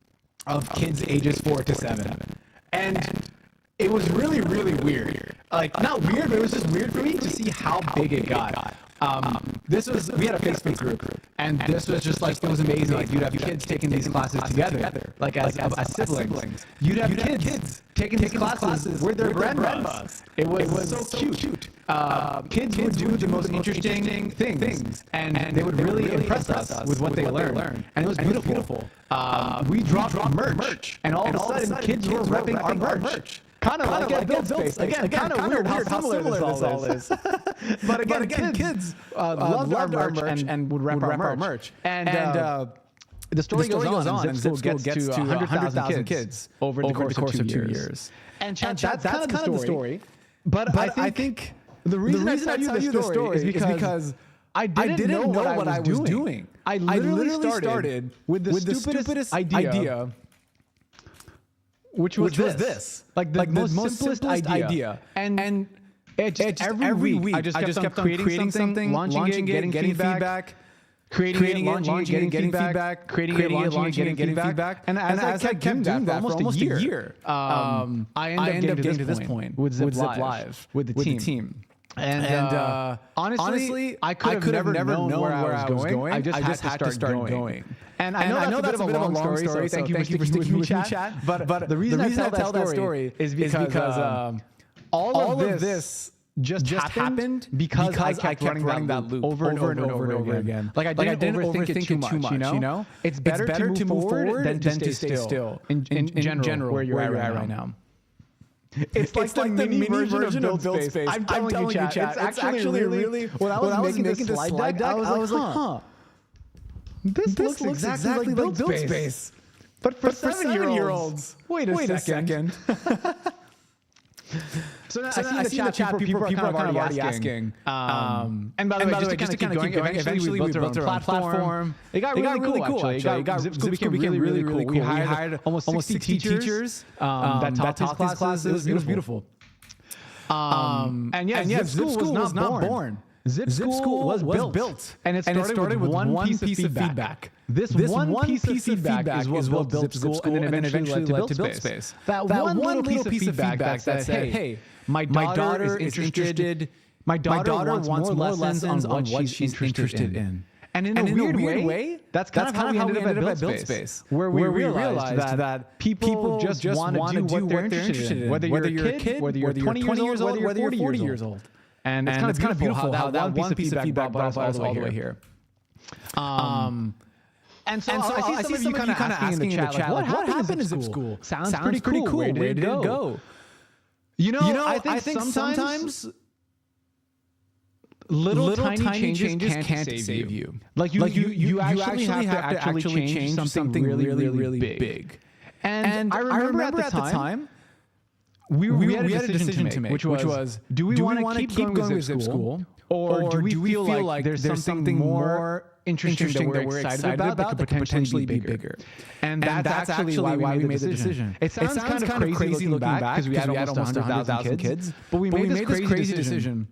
of kids ages 4 to 7. And it was really, really weird. Like, not weird, but it was just weird for me to see how big it got. We had a Facebook group, and this was just like, it was amazing. Like, you'd have kids taking these classes together, like as siblings. You'd have kids taking these classes with their grandmas. It was so cute. Kids would do the most interesting things, and they would really impress us with what they learned. And it was beautiful. We dropped merch, and all of a sudden, kids were repping our merch. Kind of like at buildspace. Again, kind of weird how similar this all is. But again, kids loved our merch and would rep our merch. And the story goes on, and Zip School gets to 100,000 kids over the course of 2 years. And that's kind of the story. But I think the reason I tell you the story is because I didn't know what I was doing. I literally started with the stupidest idea, which was this. Like the most simplest idea. And every week, I just kept on creating something, launching it, getting feedback, creating it, launching it, getting feedback, creating it, launching it, getting feedback. And as I kept doing that for almost a year, I ended up getting to this point with Zip Live, with the team. And honestly, I could have never known where I was going. I just had to start going. And I know that's a bit of a long story, so thank you for sticking with me, chat. But the reason I tell that story is because all of this just happened because I kept running that loop over and over again. Like I didn't overthink it too much, you know? It's better to move forward than to stay still in general where you're at right now. It's like the mini version of buildspace. I'm telling you, chat. It's actually really. When I was making this slide deck, I was like, huh. This looks exactly like buildspace. But for 7-year-olds. Wait a second. So I see the chat. People are kind of already asking. And by the way, just to kind of keep going, eventually we built our own platform. It got really cool, actually. Zip School became really cool. We hired almost 60 teachers that taught these classes. It was beautiful. And yeah, Zip School was not born. Zip School was built. And it started with one piece of feedback. This one piece of feedback is what built Zip School and then eventually led to buildspace. That one little piece of feedback that said, hey, my daughter is interested. My daughter wants more lessons on what she's interested in. And in a weird way, that's kind of how we ended up at buildspace, where we realized that people just want to do what they're interested in. Whether you're a kid, whether you're 20 years old, whether you're 40 years old. And it's kind of beautiful how that one piece of feedback brought us all the way here. And so I see some of you kind of asking in the chat, like, what happened in Zip School? Sounds pretty cool. Where did it go? You know, I think sometimes little tiny changes can't save you. Like you actually have to change something really big. And I remember at the time, we had a decision to make, which was, do we want to keep going with Zip School, or do we feel like there's something more interesting that we're excited about that could potentially be bigger. And that's actually why we made the decision. It sounds kind of crazy looking back because we had almost 100,000 kids, but we made this crazy decision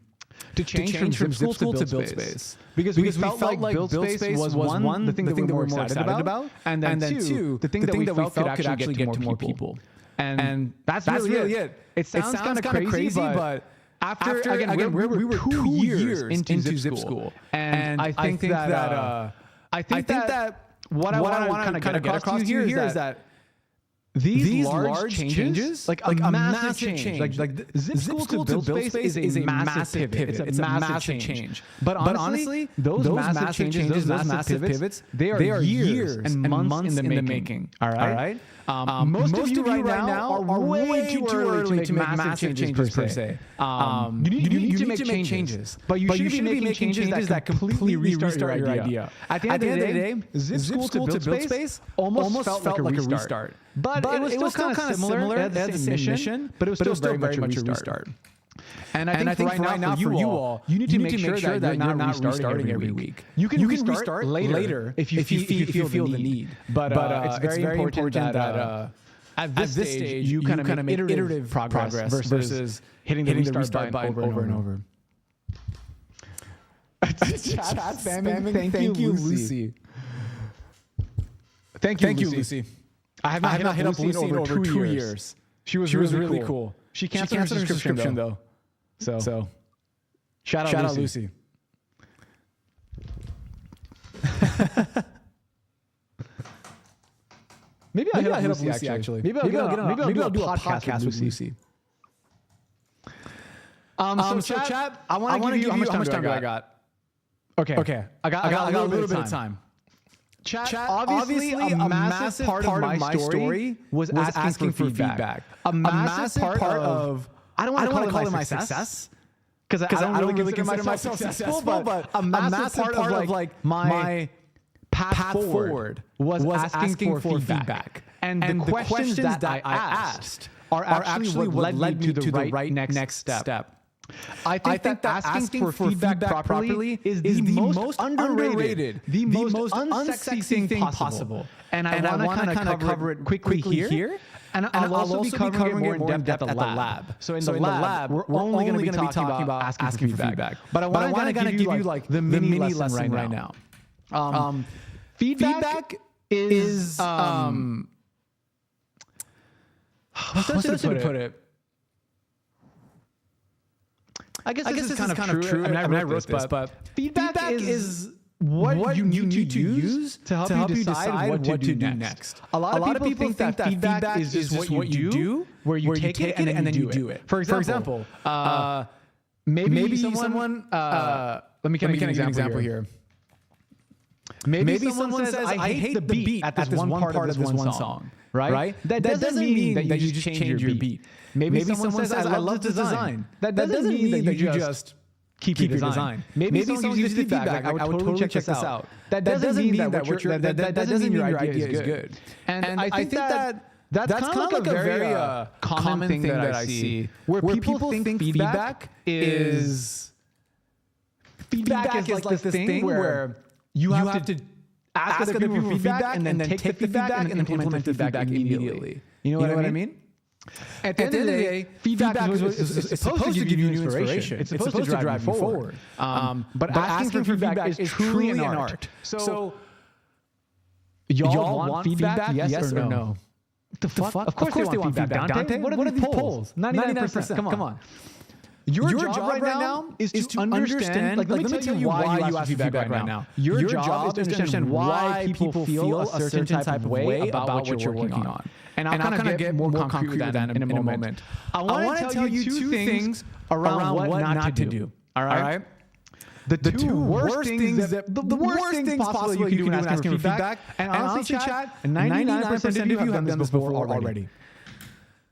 to change from Zip School to buildspace. Because we felt like buildspace was one, the thing that we were more excited about, and then two, the thing that we felt could actually get to more people. And that's really it. It sounds kind of crazy, but after again, we were 2 years into Zip School, and I think that what I want to kind of get across to you here is that these large changes, like a massive change, like Zip School to buildspace is a massive pivot. It's a massive change. But honestly, those massive changes, those massive pivots, they are years and months in the making. All right. Most of you right now are way too early to make massive changes per se. You need to make changes, but you should be making changes that completely restart your idea. At the end of the day, Zip School to buildspace almost felt like a restart. But it was still kind of similar. It had the same mission, but it was still very much a restart. And I think right now for you all, you need to make sure that you're not restarting every week. You can restart later if you feel the need. But it's very important that at this stage you kind of make iterative progress versus hitting the restart button over and over. Chat spamming. Thank you, Lucy. Thank you, Lucy. I have not hit up Lucy in over 2 years. She was really cool. She canceled her subscription though. So shout out Lucy. Maybe I'll hit up Lucy actually. Maybe I'll do a podcast with Lucy. So chat, I want to give you how much time do I got? Okay. I got a little bit of time. Chat, obviously a massive part of my story was asking for feedback. A massive part of, I don't want to call it my success, because I don't really consider myself successful, but a massive part of like my path forward was asking for feedback. And the questions that I asked are actually what led me to the right next step. I think that asking for feedback properly is the most underrated, the most unsexy thing possible. And I want to kind of cover it quickly here. And I'll also be covering it more in depth at the lab. So in the lab, we're only going to be talking about asking for feedback. But I want to kind of give you like the mini lesson right now. Feedback is what's to put it? I guess this is kind of true. I mean, I wrote this, but feedback is what you need to use to help you decide what to do next. A lot of people think that feedback is just what you do, where you take it and then you do it. For example, maybe someone let me give an example here. Maybe someone says, I hate the beat at this one part of this one song. Right? That doesn't mean that you just change your beat. Maybe someone says, I love the design. That doesn't mean that you just keep your design. Maybe someone gives you feedback. I would totally check this out. That doesn't mean that doesn't mean your idea is good. And I think that's kind of like a very common thing that I see, where people think feedback is like this thing where you have to ask other people for feedback and then take the feedback and then implement the feedback immediately. You know what I mean? At the end of the day, feedback is supposed to give you new inspiration. It's supposed to drive you forward. But asking for feedback is truly an art. So, y'all want feedback, yes or no? The fuck? Of course they want feedback. Dante, what are these polls? 99%. Come on. Your job right now is to understand, like, let me tell you why you ask for feedback right now. Your job is to understand why people feel a certain type of way about what you're working on. And I'll kind of get more concrete with that in a moment. I want to tell you two things around what not to do. All right? The two worst things possible you can do when asking for feedback. And honestly, chat, 99% of you have done this before already.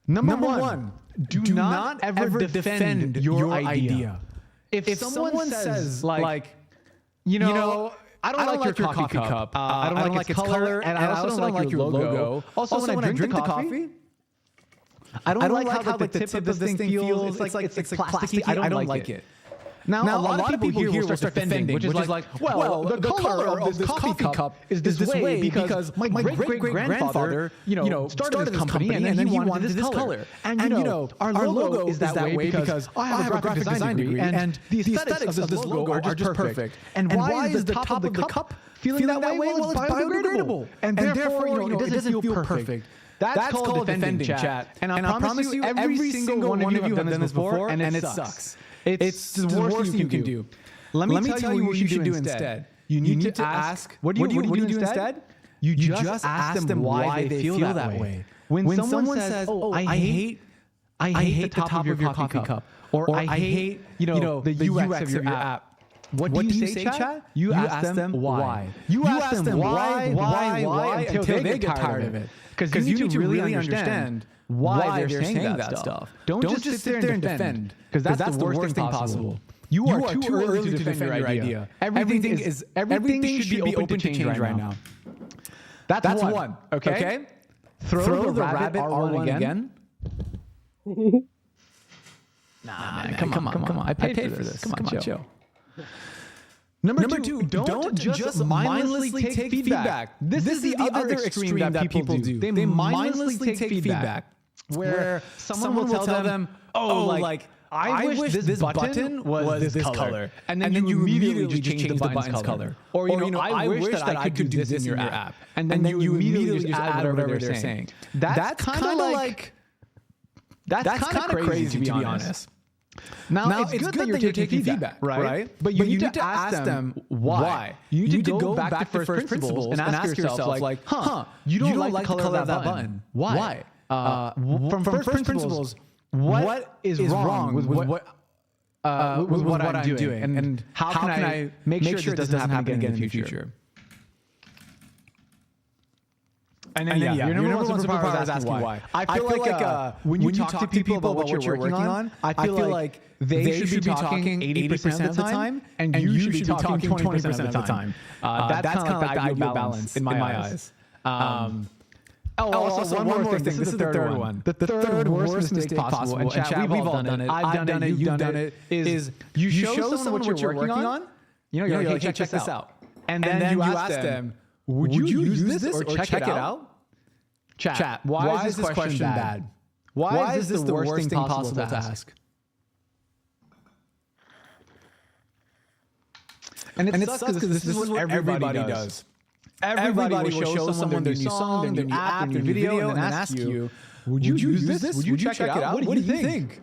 Number one, do not ever defend your idea. If someone says, like, you know, I don't like your coffee cup. I don't like its color, and I also don't like your logo. Also, when I drink the coffee, I don't like how the tip of this thing feels. It's like plasticky. I don't like it. Now a lot of people here will start defending, which is like, well, the color of this coffee cup is this way because my great-great-grandfather, started this company and then he wanted this color. And our logo is that way because I have a graphic design degree and the aesthetics of this logo are just perfect. And why is the top of the cup feeling that way? Well, it's biodegradable. And therefore, it doesn't feel perfect. That's called defending, chat. And I promise you, every single one of you have done this before, and it sucks. It's the worst thing you can do. Let me tell you what you should do instead. You need to ask. What do you do instead? You just ask them why they feel that way. When someone says, "Oh, I hate the top of your coffee cup," or "I hate the UX of your app," what do you say, chat? You ask them why. You ask them why until they get tired of it. Because you need to really understand why they're saying that stuff. Don't just sit there and defend, because that's the worst thing possible. You are too early to defend your idea. Everything should be open to change right now. That's one. Okay? Throw the rabbit R1 again. Nah, man, come on. I paid for this. Come on, chill. Number two, don't just mindlessly take feedback. This is the other extreme that people do. They mindlessly take feedback where someone will tell them, I wish this button was this color. And then you immediately just change the button's color. Or, I wish that I could do this in your app. And then you immediately just add whatever they're saying. That's kind of crazy, to be honest. Now, it's good that you're taking feedback, right? But you need to ask them why. You need to go back to first principles and ask yourself, you don't like the color of that button. Why? From first principles, what is wrong with what I'm doing? And how can I make sure this doesn't happen again in the future? And then, your number one superpower is asking why. I feel like when you talk to people about what you're working on, I feel like they should be talking 80% of the time, and you should be talking 20% of the time. That's kind of like the ideal balance in my eyes. Also, one more thing. This is the third one. The third worst mistake possible. And chat, we've all done it. I've done it. You've done it. Is you show someone what you're working on. You're like, hey, check this out. And then you ask them, would you use this or check it out? Chat, why is this question bad? Why is this the worst thing possible to ask? And it sucks because this is what everybody does. Everybody will show someone their new song, their new app, their new video, and then ask you, would you use this? Would you check it out? What do you think?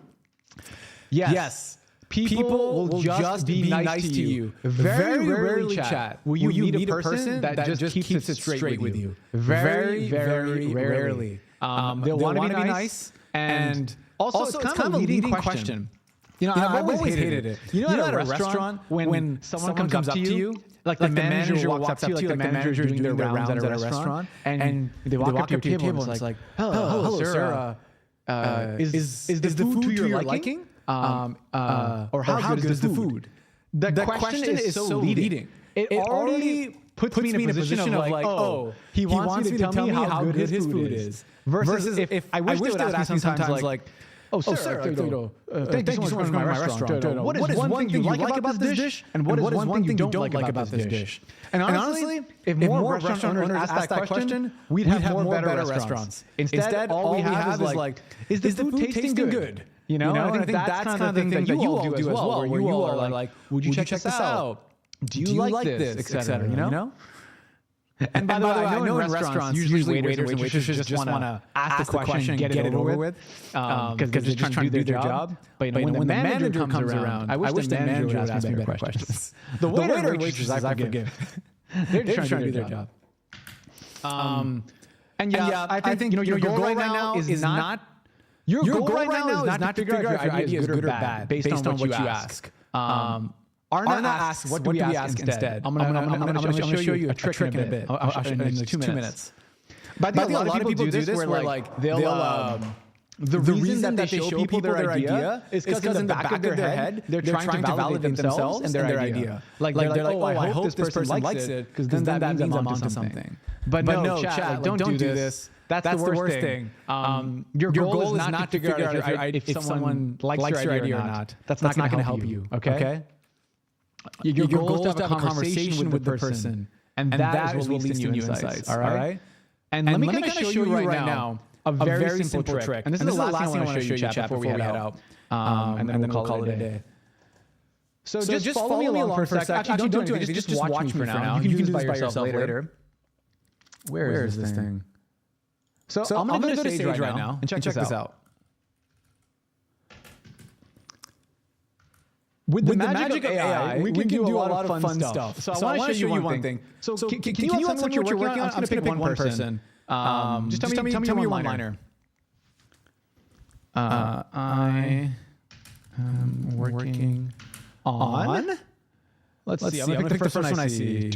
Yes. People will just be nice to you. Very rarely, chat, will you meet a person that just keeps it straight with you. Very rarely. They'll want to be nice. And also, it's kind of a leading question. I've always hated it. At a restaurant, when someone comes up to you, like the manager walks up to you, like the manager is doing their rounds at a restaurant, and they walk up to your table and it's like, hello, sir, is the food to your liking? Or how good is the food? The question is so leading. It already puts me in a position of like, he wants me to tell me how good his food is. Versus if I wish they would ask me sometimes like, sir, thank you so much for coming to my restaurant. What is one thing you like about this dish? And what is one thing you don't like about this dish? And honestly, if more restaurant owners asked that question, we'd have more better restaurants. Instead, all we have is like, is the food tasting good? And I think that's kind of the thing that you all do as well, where you all are like, would you check this out? Do you like this? Etc. And by the way, I know in restaurants, usually waiters and waitresses just want to ask the question and get it over with, because they're just trying to do their job. But when the manager comes around, I wish the manager would ask me better questions. The waiter and waitresses, I forgive. They're just trying to do their job. And I think your goal right now is not. Your goal right now is not to figure out if your idea is good or bad based on what you ask. Arna asks, what do we ask instead? I'm going to show you a trick in a bit. I'll show you in 2 minutes. But I think a lot of people do this where like they'll the reason that they show people their idea is because in the back of their head, they're trying to validate themselves and their idea. Like they're like, oh, I hope this person likes it, because then that means I'm onto something. But no, chat, don't do this. That's the worst thing. Your goal is not to figure out if someone likes your idea or not. That's not going to help you, okay? Your goal is to have a conversation with the person, and that is what leads to new insights, all right? And let me kind of show you right now a very simple trick. And this is the last thing I want to show you, chat, before we head out. And then we'll call it a day. So just follow me along for a sec. Actually, don't do anything. Just watch me for now. You can do this by yourself later. Where is this thing? So I'm going to go to Sage right now and check this out. With the magic of AI, we can do a lot of fun stuff. So I want to show you one thing. So can you tell me what you're working on? I'm going to pick one person. Just tell me your one-liner. I am working on... Let's see. I'm going to pick the first one I see.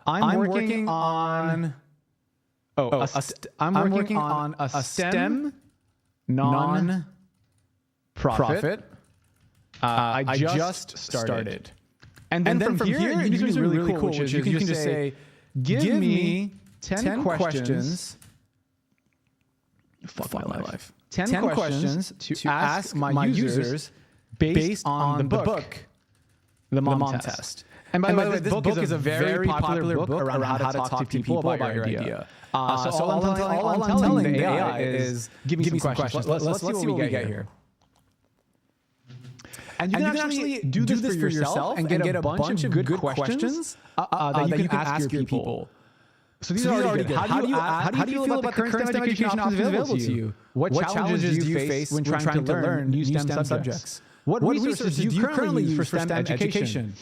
I'm working on... I'm working on a STEM non-profit. I just started. And then from here, you can do something really cool, which is you can just say, give me 10 questions. Fuck my life. 10 questions to ask my users based on the book, The Mom Test. And by the way, this book is a very popular book around how to talk to people about your idea. So all I'm telling the AI is, give me some questions. Let's see what we get here. And you can actually do this for yourself and get a bunch of good questions that you can ask your people. So these are already good. How do you feel about the current STEM education options available to you? What challenges do you face when trying to learn new STEM subjects? What resources do you currently use for STEM education?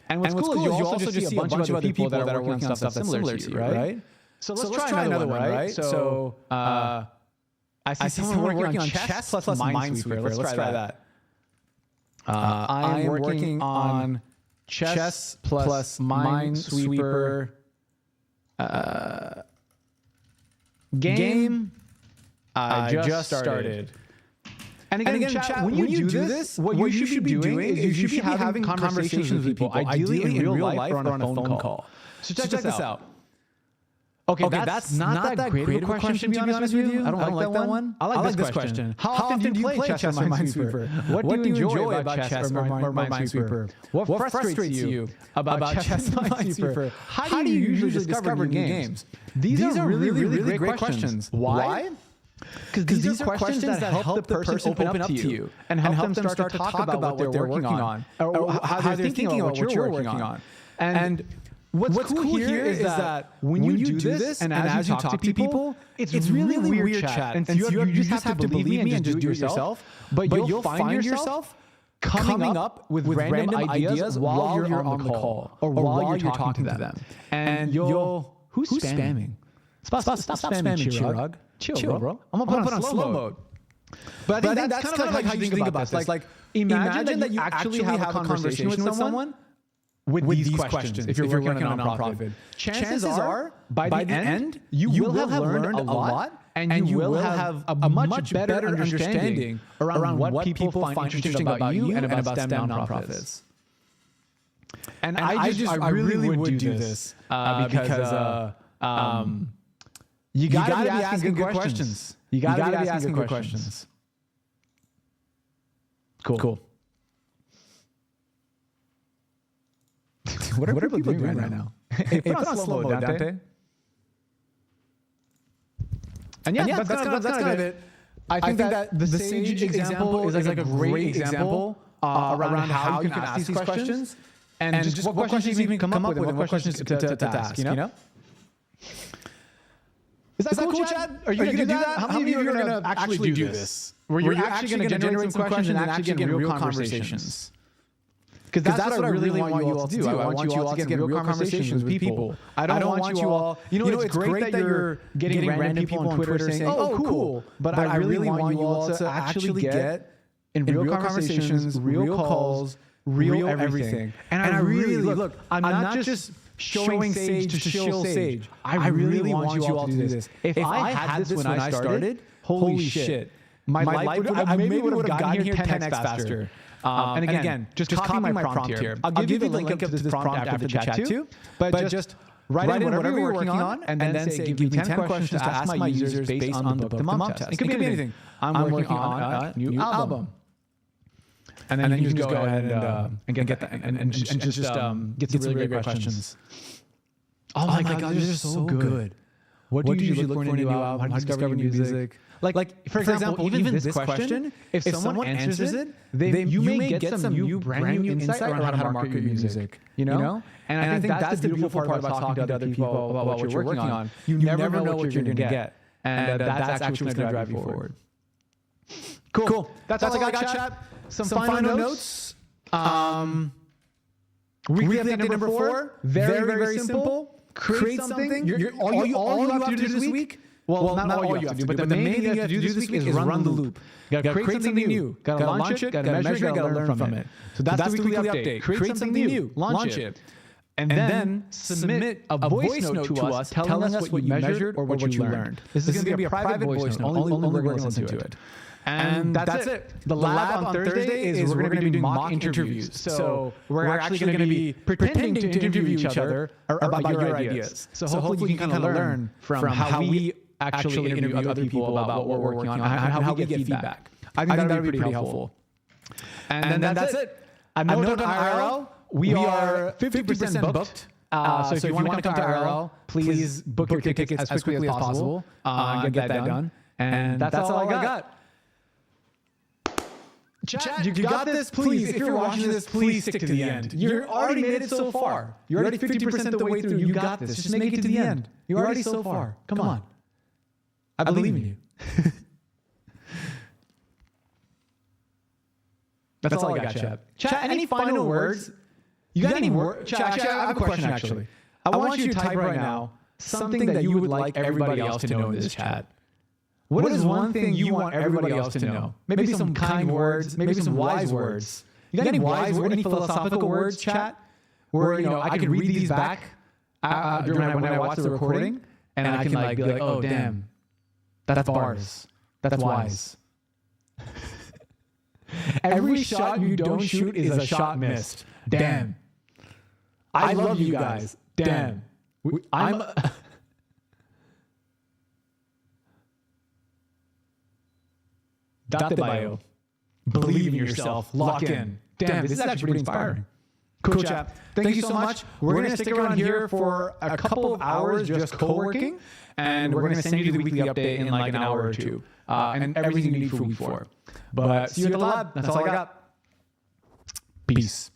And what's cool is you also just see a bunch of other people that are working on stuff similar to you, right? So let's try another one, right? So I see someone working on chess plus Minesweeper. Let's try that. I am working on chess plus Minesweeper game. I just started. And again, chat, when you do this, what you should be doing is you should be having conversations with people, ideally in real life or on a phone call. So check this out. Okay, that's not that great of a question, to be honest with you. I don't like that one. I like this question. How often do you play chess or Minesweeper? What do you enjoy about chess or Minesweeper? What frustrates you about chess or Minesweeper? How do you usually discover new games? These are really great questions. Why? Because these are questions that help the person open up to you and help them start to talk about what they're working on, or how they're thinking about what you're working on. And what's cool here is that when you do this and as you talk to people, it's really weird chat. And you just have to believe me and just do it yourself. But you'll find yourself coming up with random ideas while you're on the call or while you're talking to them. And who's spamming? Stop spamming, Chirag. Chill, bro. I'm gonna put on slow mode. But I think that's kind of like how you think about this. Like, imagine that you actually have a conversation with someone with these questions. If you're working on a nonprofit, chances are by the end you will have learned a lot, and you will have a much better understanding around what people find interesting about you and about STEM nonprofits. And I really would do this because you gotta be asking good questions. You gotta be asking good questions. Cool. What are people doing right now? Hey, put on slow mode, Dante. And yeah, that's kind of it. I think that the Sage example is like a great example around how you can ask these questions, and just what questions you even come up with, and what questions to ask, you know? Is that cool, Chad? Are you going to do that? How many of you are going to actually do this? Where you're actually going to generate some questions and actually get real conversations? Because that's what I really want you all to do. I want you all to get real conversations with people. I don't want you all... You know, it's great that you're getting random people on Twitter saying, oh, cool. But I really want you all to actually get in real conversations, real calls, real everything. And I really... Look, I'm not just showing Sage to shill Sage. I really want you all to do this. If I had this when I started, holy shit. my life I maybe would have gotten here 10x faster. And again, just copy my prompt here. I'll give you the link up to this prompt after the chat too. But just write in whatever you're working on, and then say, give me 10 questions to ask my users based on the book, the mom test. It could be anything. I'm working on a new album. And then you just go ahead and get that, and just get some really great questions. Oh my God, these are so good. What do you usually look for in a new album? How do you discover new music? Like for example, even this question, if someone answers it, you may get some brand new insight around how to market your music. You know? And I think that's the beautiful part about talking to other people about what you're working on. You never know what you're going to get. And that's actually what's going to drive you forward. Cool. That's all I got, chat. Some final notes. Weekly update number 4. Very simple. Create something. All you have to do this week. Well, not all you have to do, but the main thing you have to do this week is run the loop. You gotta create something new. Gotta launch it, gotta measure it, gotta learn from it. So that's the weekly update. Create something new, launch it. And then submit a voice note to us telling us what you measured or what you learned. This is gonna be a private voice note. Only we're gonna listen to it. And that's it. The lab on Thursday is we're going to be doing mock interviews. So we're actually going to be pretending to interview each other about your ideas. So hopefully you can kind of learn from how we actually interview other people about what we're working on and how we get feedback. I think that would be pretty helpful. And then that's it. A note on IRL, we are 50% booked. So if you want to come to IRL, please book your tickets as quickly as possible and get that done. And that's all I got. Chat, you got this, please. If you're watching this, please stick to the end. You already made it so far. You're already 50% the way through. You got this. Just make it to the end. You're already so far. Come on. I believe in you. That's all I got, chat. Chat, any final words? You got any words? Chat, I have a question, actually. I want you to type right now something that you would like everybody else to know in this chat. What is one thing you want everybody else to know? Maybe some kind words, maybe some wise words. You got any wise words, any philosophical words, chat? Where, I can read these back when I watch the recording, and I can be like, oh, damn, that's bars. That's wise. Every shot you don't shoot is a shot missed. Damn. I love you guys. Damn. I'm... Date bio. Believe in yourself. Lock in. Damn, this is actually pretty inspiring. Cool, chat. Thank you so much. We're going to stick around here for a couple of hours just co-working, and we're going to send you the weekly update in like an hour or two, and everything you need for week 4. But see you at the lab. That's all I got. Peace.